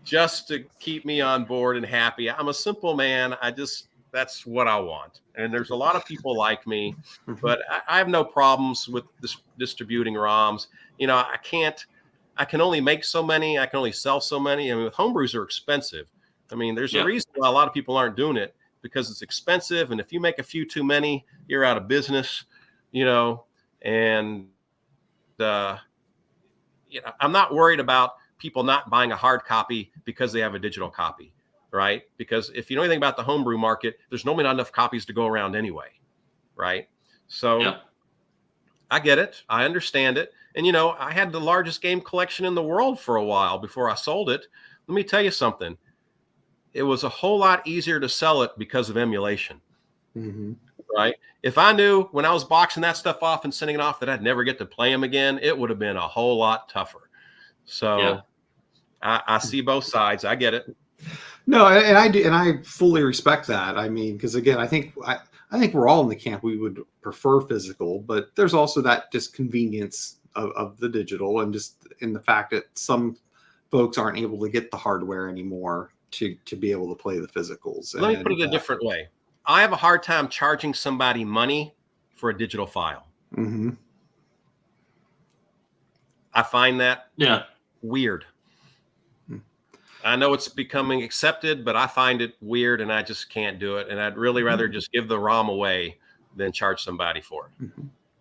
Just to keep me on board and happy. I'm a simple man. That's what I want. And there's a lot of people like me, but I have no problems with distributing ROMs. You know, I can only make so many. I can only sell so many. I mean, homebrews are expensive. I mean, there's a reason why a lot of people aren't doing it, because it's expensive. And if you make a few too many, you're out of business, you know, and, I'm not worried about people not buying a hard copy because they have a digital copy. right? Because if you know anything about the homebrew market, there's normally not enough copies to go around anyway, right? So I get it. I understand it. And, you know, I had the largest game collection in the world for a while before I sold it. Let me tell you something. It was a whole lot easier to sell it because of emulation, right? If I knew when I was boxing that stuff off and sending it off that I'd never get to play them again, it would have been a whole lot tougher. So I see both sides. I get it. No, and I do, and I fully respect that. I mean, because again, I think we're all in the camp. We would prefer physical, but there's also that just convenience of the digital, and just in the fact that some folks aren't able to get the hardware anymore to be able to play the physicals. Let me put it a different way. I have a hard time charging somebody money for a digital file. I find that weird. I know it's becoming accepted, but I find it weird, and I just can't do it. And I'd really rather just give the ROM away than charge somebody for it.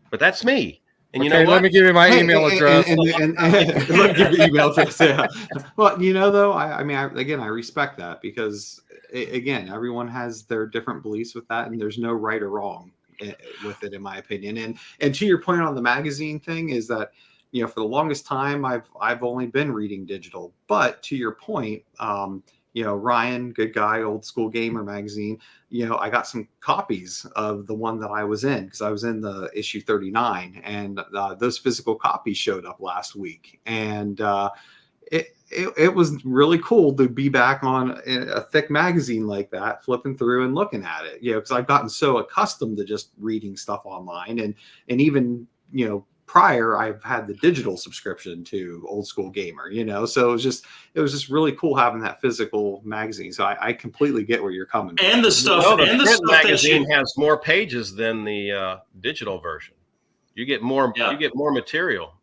But that's me. And you know what? Let me give you my email address. And let me give you email address. Yeah. Well, you know, though, I mean, I respect that, because again, everyone has their different beliefs with that, and there's no right or wrong with it, in my opinion. And to your point on the magazine thing, is that, you know, for the longest time, I've only been reading digital. But to your point, you know, Ryan, good guy, Old School Gamer magazine, you know, I got some copies of the one that I was in, because I was in the issue 39, and those physical copies showed up last week. And it was really cool to be back on a thick magazine like that, flipping through and looking at it, you know, because I've gotten so accustomed to just reading stuff online, and even, you know, prior, I've had the digital subscription to Old School Gamer, you know, so it was just really cool having that physical magazine. So I completely get where you're coming from. And the stuff, the and the print stuff magazine has more pages than the digital version. You get more. You get more material.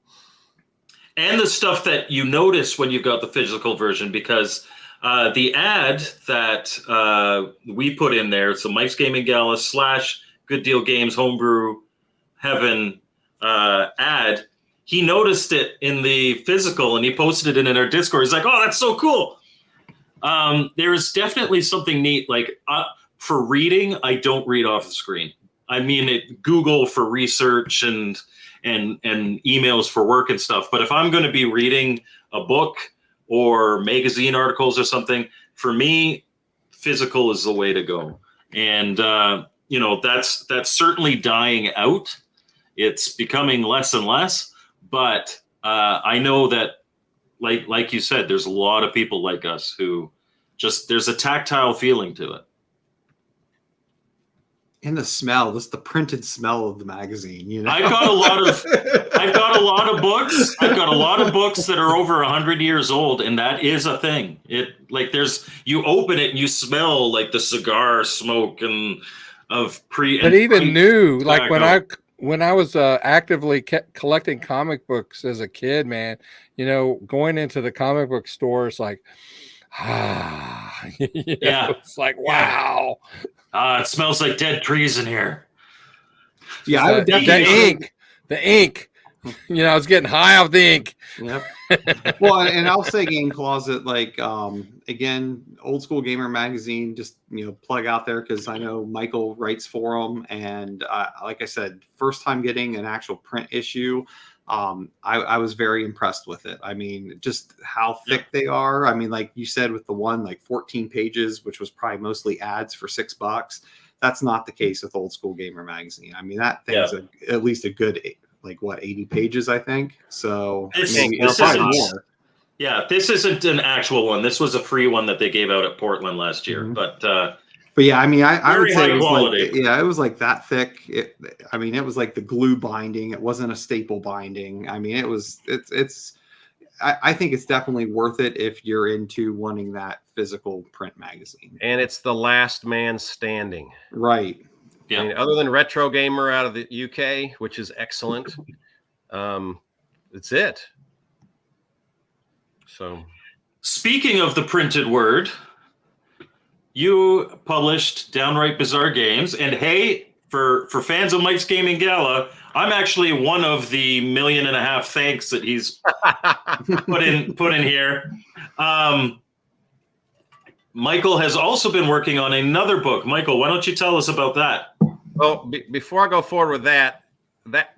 And the stuff that you notice when you've got the physical version, because the ad that we put in there, so Mike's Gaming Gala / Good Deal Games Homebrew Heaven ad, he noticed it in the physical and he posted it in our Discord. He's like, "Oh, that's so cool." There is definitely something neat. Like for reading, I don't read off the screen. I mean, Google for research and emails for work and stuff. But if I'm going to be reading a book or magazine articles or something, for me, physical is the way to go. And you know, that's certainly dying out. It's becoming less and less, but I know that, like you said, there's a lot of people like us who there's a tactile feeling to it. And the smell, just the printed smell of the magazine, you know. I've got a lot of books. I've got a lot of books that are over 100 years old, and that is a thing. You open it and you smell like the cigar smoke and of pre. But even new, like when I was actively collecting comic books as a kid, man, you know, going into the comic book stores, like, it's like, wow. It smells like dead trees in here. Yeah, I would definitely the ink. You know, I was getting high off the ink. Yep. Well, and I'll say Game Closet, like, again, Old School Gamer magazine, just, you know, plug out there, because I know Michael writes for them, and like I said, first time getting an actual print issue, I was very impressed with it. I mean, just how thick they are. I mean, like you said, with the one, like 14 pages, which was probably mostly ads for $6. That's not the case with Old School Gamer magazine. I mean, that thing's at least a good, like, what, 80 pages, I think. So this probably more. Yeah, this isn't an actual one. This was a free one that they gave out at Portland last year. But yeah, I mean, I would say it was quality. Like, it was like that thick. It was like the glue binding. It wasn't a staple binding. I mean, I think it's definitely worth it if you're into wanting that physical print magazine. And it's the last man standing. Right. Yeah. I mean, other than Retro Gamer out of the UK, which is excellent, it's it. So, speaking of the printed word, you published Downright Bizarre Games, and hey, for fans of Mike's Gaming Gala, I'm actually one of the 1.5 million thanks that he's put in here. Michael has also been working on another book. Michael, why don't you tell us about that? Well, before I go forward with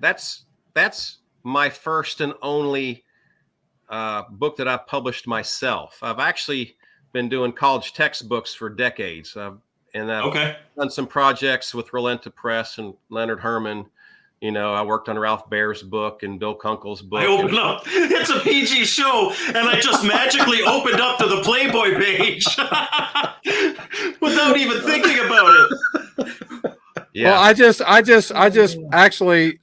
that's my first and only book that I've published myself. I've actually been doing college textbooks for decades. I've done some projects with Rolenta Press and Leonard Herman. You know, I worked on Ralph Baer's book and Bill Kunkel's book. I opened up. It's a PG show, and I just magically opened up to the Playboy page without even thinking about it. Yeah. Well, I just actually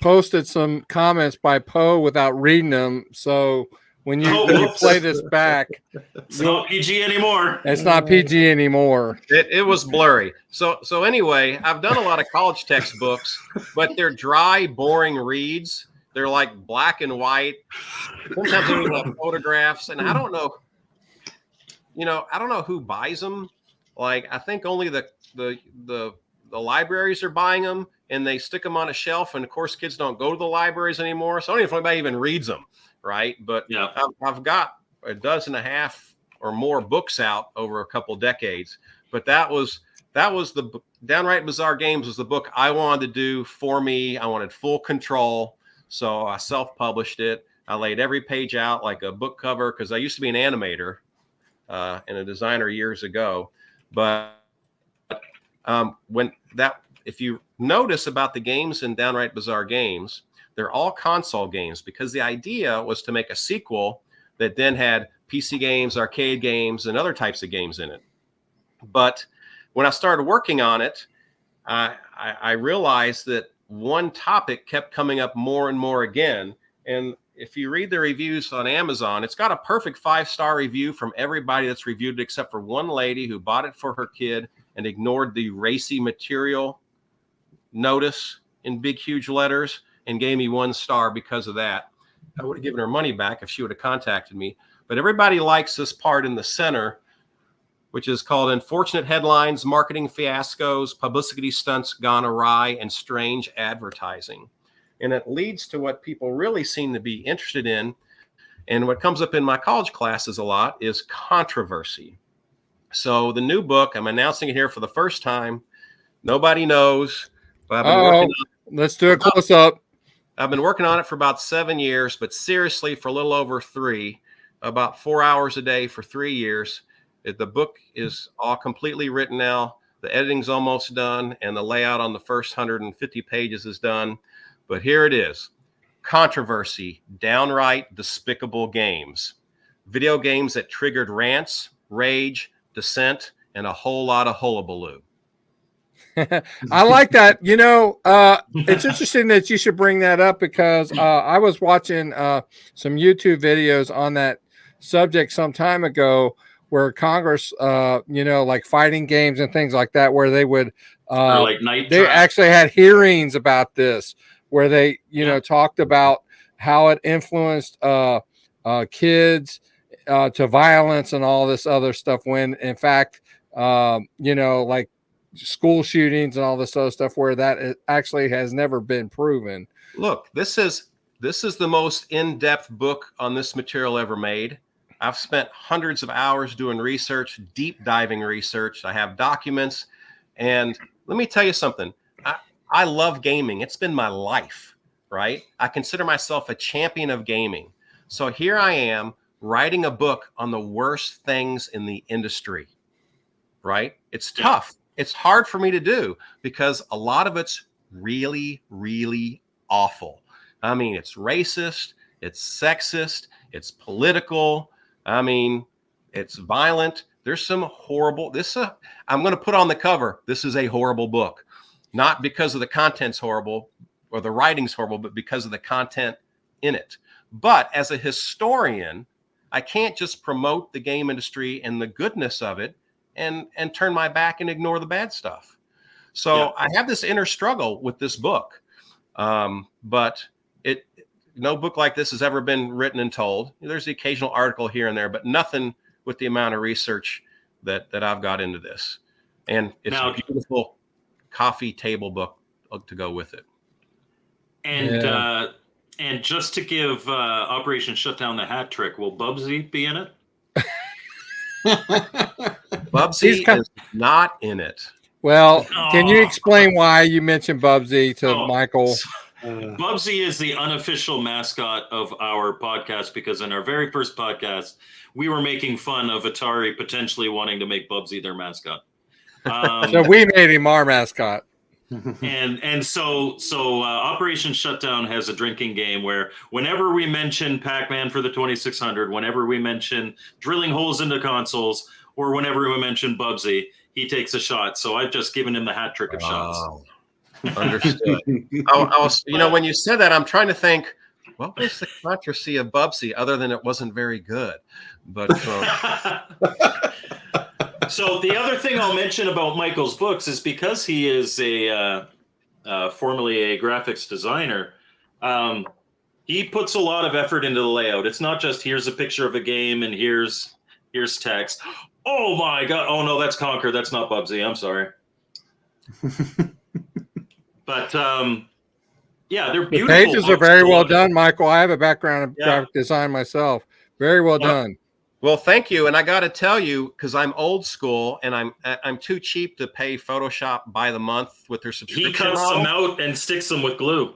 posted some comments by Poe without reading them. So when you play this back, it's not PG anymore. It's not PG anymore. It was blurry. So anyway, I've done a lot of college textbooks, but they're dry, boring reads. They're like black and white. Sometimes they even have photographs, and I don't know. You know, I don't know who buys them. Like, I think only the libraries are buying them, and they stick them on a shelf. And of course, kids don't go to the libraries anymore, so I don't know if anybody even reads them. Right. But yeah, I've got a dozen and a half or more books out over a couple decades. But that was the Downright Bizarre Games was the book I wanted to do for me. I wanted full control. So I self-published it. I laid every page out like a book cover because I used to be an animator and a designer years ago. But if you notice about the games in Downright Bizarre Games, they're all console games because the idea was to make a sequel that then had PC games, arcade games, and other types of games in it. But when I started working on it, I realized that one topic kept coming up more and more again. And if you read the reviews on Amazon, it's got a perfect 5-star review from everybody that's reviewed it, except for one lady who bought it for her kid and ignored the racy material notice in big, huge letters, and gave me 1 star because of that. I would have given her money back if she would have contacted me. But everybody likes this part in the center, which is called Unfortunate Headlines, Marketing Fiascos, Publicity Stunts Gone Awry, and Strange Advertising. And it leads to what people really seem to be interested in. And what comes up in my college classes a lot is controversy. So the new book, I'm announcing it here for the first time. Nobody knows. But I've been working on it. Let's do a close-up. I've been working on it for about 7 years, but seriously for a little over 3, about 4 hours a day for 3 years. The book is all completely written now. The editing's almost done, and the layout on the first 150 pages is done. But here it is. Controversy, downright despicable games. Video games that triggered rants, rage, dissent, and a whole lot of hullabaloo. I like that. You know, it's interesting that you should bring that up because I was watching some YouTube videos on that subject some time ago where Congress, you know, like fighting games and things like that, where they would, like night they actually had hearings about this, where they, you know, talked about how it influenced kids to violence and all this other stuff. When in fact, you know, like school shootings and all this other stuff, where that actually has never been proven. Look, this is the most in-depth book on this material ever made. I've spent hundreds of hours doing research, deep diving research. I have documents, and let me tell you something. I love gaming. It's been my life, right? I consider myself a champion of gaming. So here I am writing a book on the worst things in the industry, right? It's tough. It's hard for me to do because a lot of it's really, really awful. I mean, it's racist, it's sexist, it's political. I mean, it's violent. There's some horrible, I'm going to put on the cover, this is a horrible book. Not because of the content's horrible or the writing's horrible, but because of the content in it. But as a historian, I can't just promote the game industry and the goodness of it and turn my back and ignore the bad stuff. So I have this inner struggle with this book. But no book like this has ever been written and told. There's the occasional article here and there, but nothing with the amount of research that I've got into this. And it's a beautiful coffee table book to go with it. And just to give Operation Shut Down the Hat Trick, will Bubsy be in it? Bubsy is not in it. Well, can you explain why you mentioned Bubsy to Michael? Bubsy is the unofficial mascot of our podcast because in our very first podcast, we were making fun of Atari potentially wanting to make Bubsy their mascot. So we made him our mascot. And so Operation Shutdown has a drinking game where whenever we mention Pac-Man for the 2600, whenever we mention drilling holes into consoles, or whenever we mention Bubsy, he takes a shot. So I've just given him the hat trick of shots. Understood. I was, when you said that, I'm trying to think, what was the controversy of Bubsy other than it wasn't very good? But so the other thing I'll mention about Michael's books is because he is formerly a graphics designer, he puts a lot of effort into the layout. It's not just here's a picture of a game and here's text. Oh my God! Oh no, that's Conquer. That's not Bubsy. I'm sorry. But yeah, they're beautiful. The pages are very well done, Michael. I have a background in graphic design myself. Very well done. Well, thank you. And I got to tell you, because I'm old school and I'm too cheap to pay Photoshop by the month with their subscription. He cuts them out and sticks them with glue.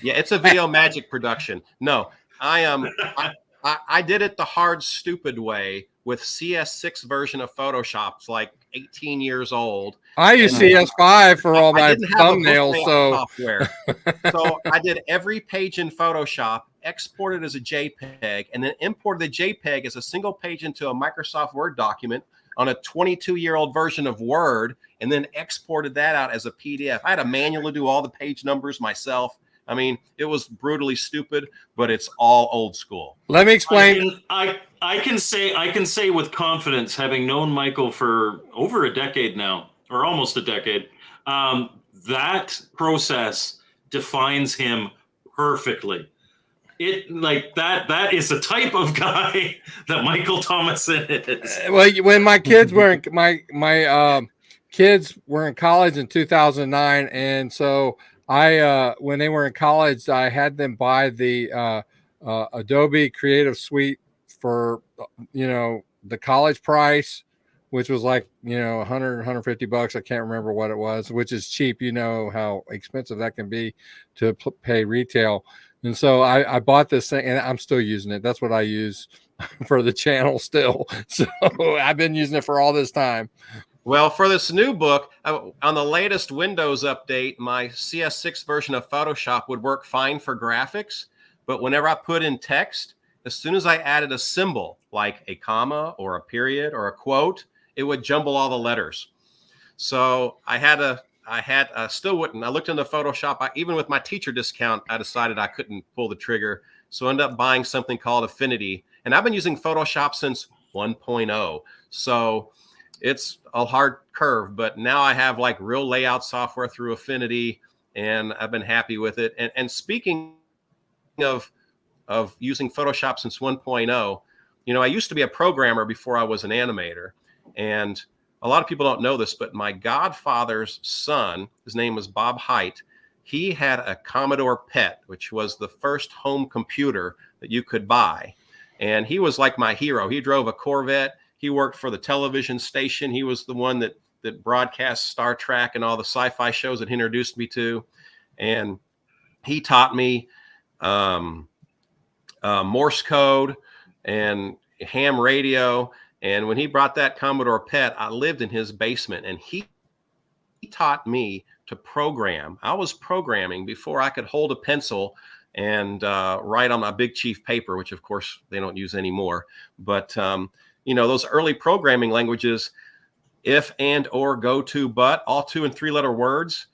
Yeah, it's a Video Magic production. No, I did it the hard, stupid way with CS6 version of Photoshop. It's like 18 years old. I use CS5 for all my thumbnails. Software. So I did every page in Photoshop, exported as a JPEG, and then imported the JPEG as a single page into a Microsoft Word document on a 22-year-old version of Word, and then exported that out as a PDF. I had to manually do all the page numbers myself. I mean, it was brutally stupid, but it's all old school. Let me explain. I can say with confidence, having known Michael for over a decade now, or almost a decade, that process defines him perfectly. It like that is the type of guy that Michael Thomasson is. Well, when my kids were in, my kids were in college in 2009, and so when they were in college, I had them buy the Adobe Creative Suite for the college price, which was like $100, $150. I can't remember what it was, which is cheap. You know how expensive that can be to pay retail. And so I bought this thing, and I'm still using it. That's what I use for the channel still. So I've been using it for all this time. Well, for this new book, on the latest Windows update, my CS6 version of Photoshop would work fine for graphics. But whenever I put in text, as soon as I added a symbol like a comma or a period or a quote, it would jumble all the letters. So I still wouldn't. I looked into Photoshop. Even with my teacher discount, I decided I couldn't pull the trigger. So I ended up buying something called Affinity. And I've been using Photoshop since 1.0. So it's a hard curve, but now I have like real layout software through Affinity, and I've been happy with it. And speaking of using Photoshop since 1.0, I used to be a programmer before I was an animator. And a lot of people don't know this, but my godfather's son, his name was Bob Height. He had a Commodore PET, which was the first home computer that you could buy. And he was like my hero. He drove a Corvette. He worked for the television station. He was the one that broadcast Star Trek and all the sci-fi shows that he introduced me to. And he taught me Morse code and ham radio. And when he brought that Commodore PET, I lived in his basement, and he taught me to program. I was programming before I could hold a pencil and write on my Big Chief paper, which of course they don't use anymore. But those early programming languages, if, and, or, go to, but, all 2 and 3 letter words,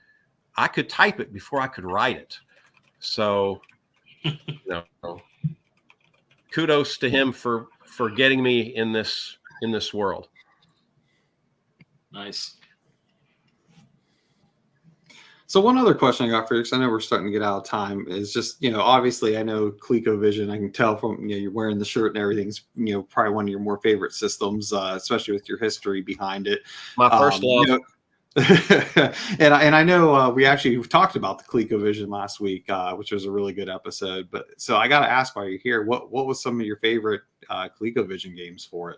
I could type it before I could write it. So, kudos to him for getting me in this world. Nice. So one other question I got for you, because I know we're starting to get out of time, is just, obviously I know ColecoVision, I can tell from, you're wearing the shirt and everything's, probably one of your more favorite systems, especially with your history behind it. My first love. And I know we've talked about the ColecoVision last week, which was a really good episode. But so I got to ask while you're here, what was some of your favorite ColecoVision games for it?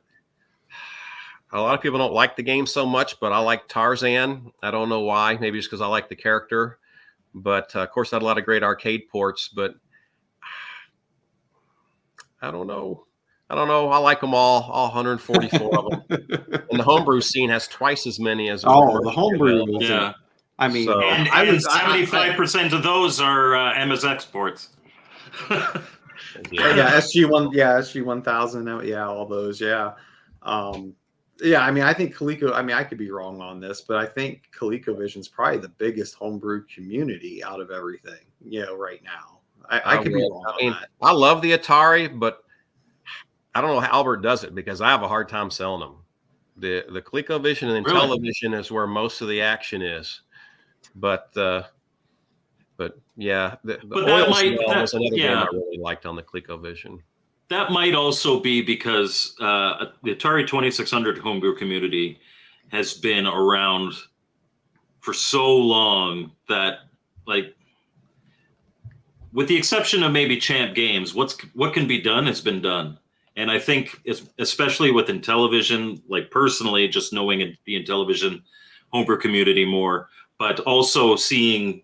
A lot of people don't like the game so much, but I like Tarzan. I don't know why. Maybe just because I like the character. But of course, had a lot of great arcade ports. But I don't know. I like them all 144 of them. And the homebrew scene has twice as many as the homebrew. Yeah. I mean, So, and 75% of those are MSX ports. SG1, SG1000, all those, I mean, I think Coleco. I mean, I could be wrong on this, but I think ColecoVision is probably the biggest homebrew community out of everything, right now. I could be wrong on that. I love the Atari, but I don't know how Albert does it because I have a hard time selling them. The ColecoVision and Intellivision is where most of the action is, but yeah, the Oil Smell was another game I really liked on the ColecoVision. That might also be because the Atari 2600 homebrew community has been around for so long that, like, with the exception of maybe Champ Games, what can be done has been done. And I think, especially with Intellivision, like personally, just knowing the Intellivision homebrew community more, but also seeing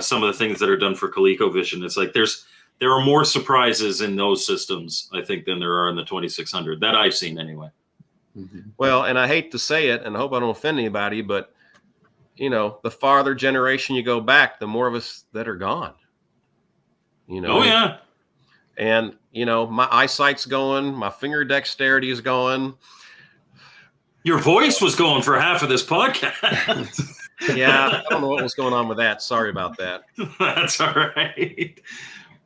some of the things that are done for ColecoVision, it's like there are more surprises in those systems, I think, than there are in the 2600 that I've seen anyway. Mm-hmm. Well, and I hate to say it, and I hope I don't offend anybody, but the farther generation you go back, the more of us that are gone. Oh yeah. And my eyesight's going, my finger dexterity is going. Your voice was going for half of this podcast. Yeah, I don't know what was going on with that. Sorry about that. That's all right.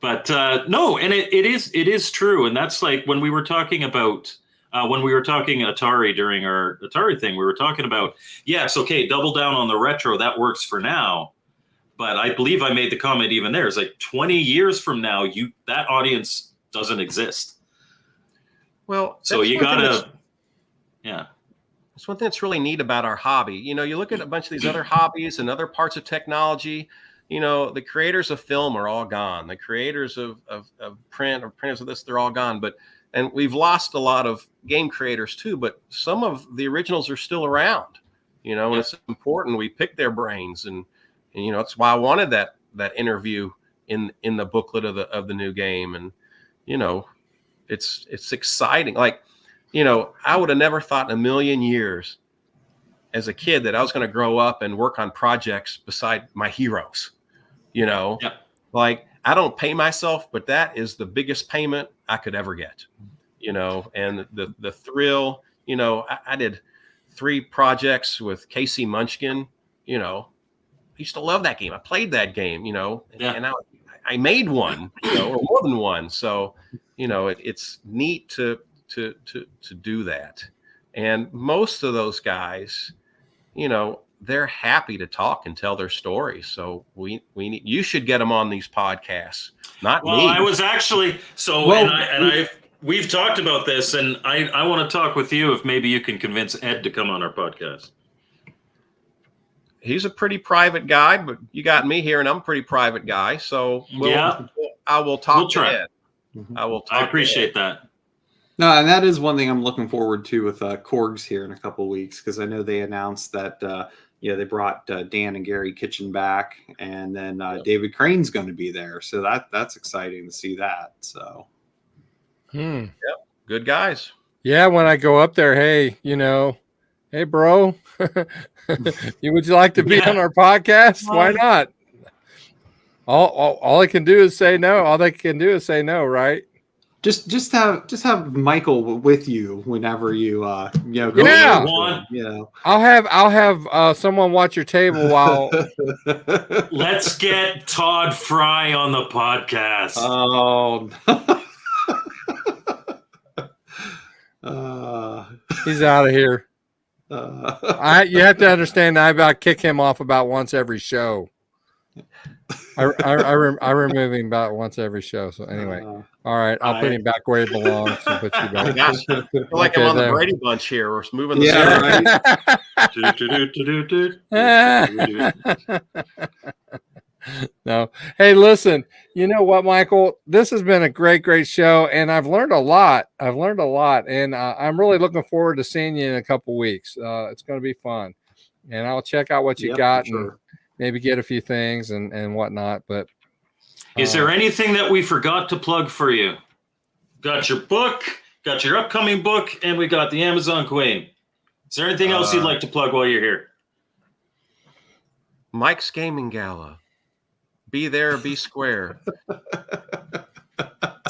But no, and it is true. And that's like when we were talking about Atari during our Atari thing, we were talking about, yes, okay, double down on the retro. That works for now. But I believe I made the comment even there. It's like 20 years from now, that audience doesn't exist. Well, so you gotta, That's one thing that's really neat about our hobby. You look at a bunch of these other hobbies and other parts of technology. The creators of film are all gone. The creators of print or printers of this, they're all gone. And we've lost a lot of game creators too, but some of the originals are still around, and it's important we pick their brains. And that's why I wanted that interview in the booklet of the new game. And, it's exciting. Like, I would have never thought in a million years as a kid that I was going to grow up and work on projects beside my heroes, like I don't pay myself, but that is the biggest payment I could ever get, and the thrill, I did 3 projects with Casey Munchkin, I used to love that game. I played that game, and I made one, or more than one. So, it's neat to do that. And most of those guys, they're happy to talk and tell their stories. So you should get them on these podcasts, not me. Well, I was actually, we've talked about this, and I want to talk with you if maybe you can convince Ed to come on our podcast. He's a pretty private guy, but you got me here and I'm a pretty private guy. So I will talk to Ed. Mm-hmm. I appreciate that. No, and that is one thing I'm looking forward to with Korgs here in a couple of weeks, because I know they announced that they brought Dan and Gary Kitchen back, and then David Crane's going to be there, so that's exciting to see that. So, good guys. Yeah, when I go up there, hey, hey, bro, would you like to be on our podcast? Why not? All I can do is say no. All they can do is say no, right? Just have Michael with you whenever you go. Yeah. I'll have someone watch your table while. Let's get Todd Fry on the podcast. Oh. He's out of here. You have to understand that I about kick him off about once every show. I remove him about once every show. So anyway, all right, I'll put him back where he belongs and put you back. Gosh, I feel like I'm on the Brady Bunch here. We're moving the No. Hey, listen, you know what, Michael? This has been a great show, and I've learned a lot. And I'm really looking forward to seeing you in a couple weeks. It's going to be fun, and I'll check out what you got and maybe get a few things and whatnot. But is there anything that we forgot to plug for you? Got your book, got your upcoming book, and we got the Amazon Queen. Is there anything else you'd like to plug while you're here? Mike's Gaming Gala. Be there, be square.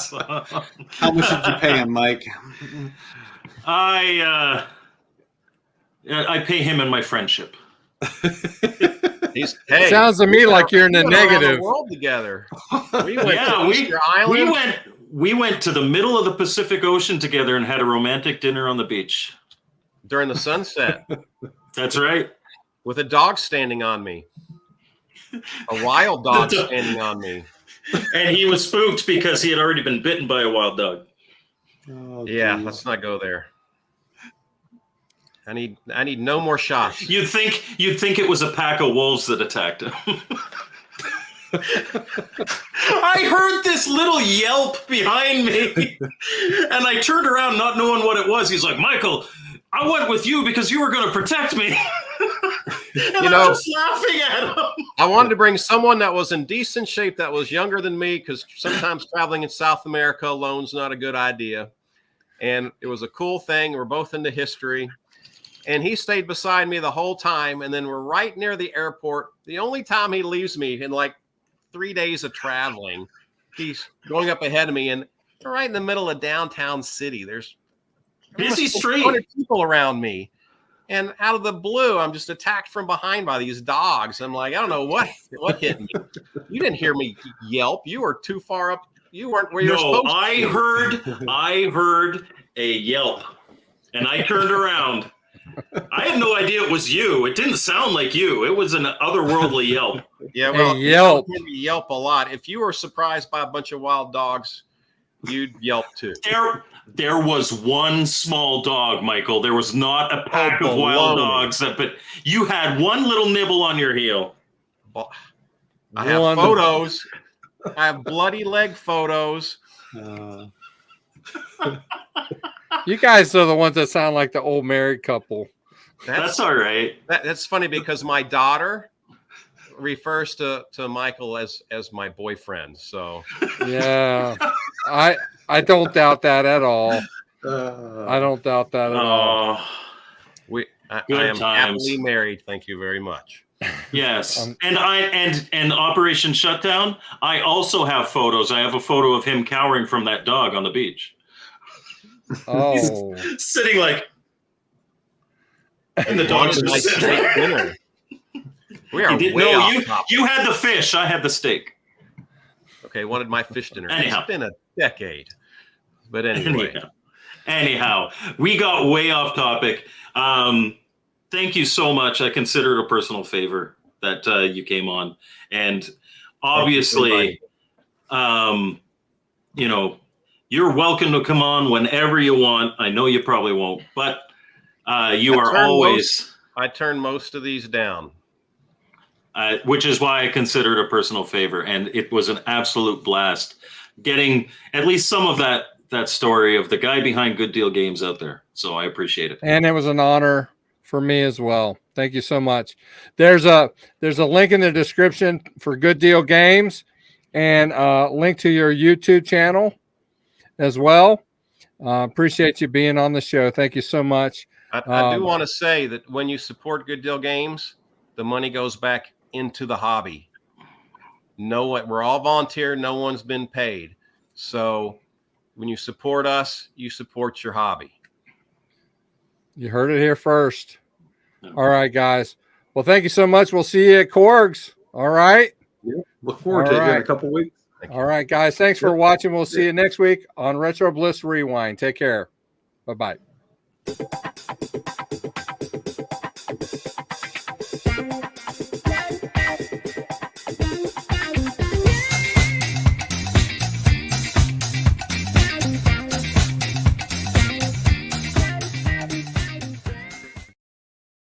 How much did you pay him, Mike? I pay him in my friendship. Hey, sounds to me like you're in the negative. The world together. We went to Easter Island. We went to the middle of the Pacific Ocean together and had a romantic dinner on the beach during the sunset. That's right. With a dog standing on me. A wild dog standing on me. And he was spooked because he had already been bitten by a wild dog. Oh, yeah, let's not go there. I need no more shots. You'd think it was a pack of wolves that attacked him. I heard this little yelp behind me, and I turned around not knowing what it was. He's like, Michael, I went with you because you were going to protect me. And I was laughing at him. I wanted to bring someone that was in decent shape, that was younger than me, because sometimes traveling in South America alone's not a good idea. And it was a cool thing. We're both into history. And he stayed beside me the whole time. And then we're right near the airport. The only time he leaves me in like 3 days of traveling, he's going up ahead of me. And we're right in the middle of downtown city. There's busy street. 200 people around me. And out of the blue, I'm just attacked from behind by these dogs. I'm like, I don't know what hit me. You didn't hear me yelp. You were too far up. You weren't where you're supposed to. I heard a yelp, and I turned around. I had no idea it was you. It didn't sound like you. It was an otherworldly yelp. Yeah, well, yelp. You yelp a lot. If you were surprised by a bunch of wild dogs, you'd yelp too. There was one small dog, Michael. There was not a pack of wild dogs. But you had one little nibble on your heel. Well, I have photos. I have bloody leg photos. You guys are the ones that sound like the old married couple. That's all right. That's funny because my daughter refers to Michael as my boyfriend. So yeah, I don't doubt that at all. I don't doubt that at all. I am happily married. Thank you very much. Yes, and Operation Shutdown. I also have photos. I have a photo of him cowering from that dog on the beach. Oh, he's sitting like, and the dog is just sitting. Dinner. We are way off topic. You had the fish. I had the steak. Okay, wanted my fish dinner. Anyhow. It's been a decade, but anyway. Anyhow, we got way off topic. Thank you so much. I consider it a personal favor that you came on, and obviously, you know, you're welcome to come on whenever you want. I know you probably won't, but you are always. I turn most of these down. Which is why I consider it a personal favor. And it was an absolute blast getting at least some of that story of the guy behind Good Deal Games out there. So I appreciate it. And it was an honor for me as well. Thank you so much. There's a link in the description for Good Deal Games and a link to your YouTube channel as well. Appreciate you being on the show. Thank you so much. I do want to say that when you support Good Deal Games, the money goes back into the hobby. We're all volunteer. No one's been paid. So when you support us, you support your hobby. You heard it here first. All right, guys. Well, thank you so much. We'll see you at Korg's. All right. Yeah, look forward to it in a couple weeks. All right, guys. Thanks for watching. We'll see you next week on Retro Bliss Rewind. Take care. Bye-bye.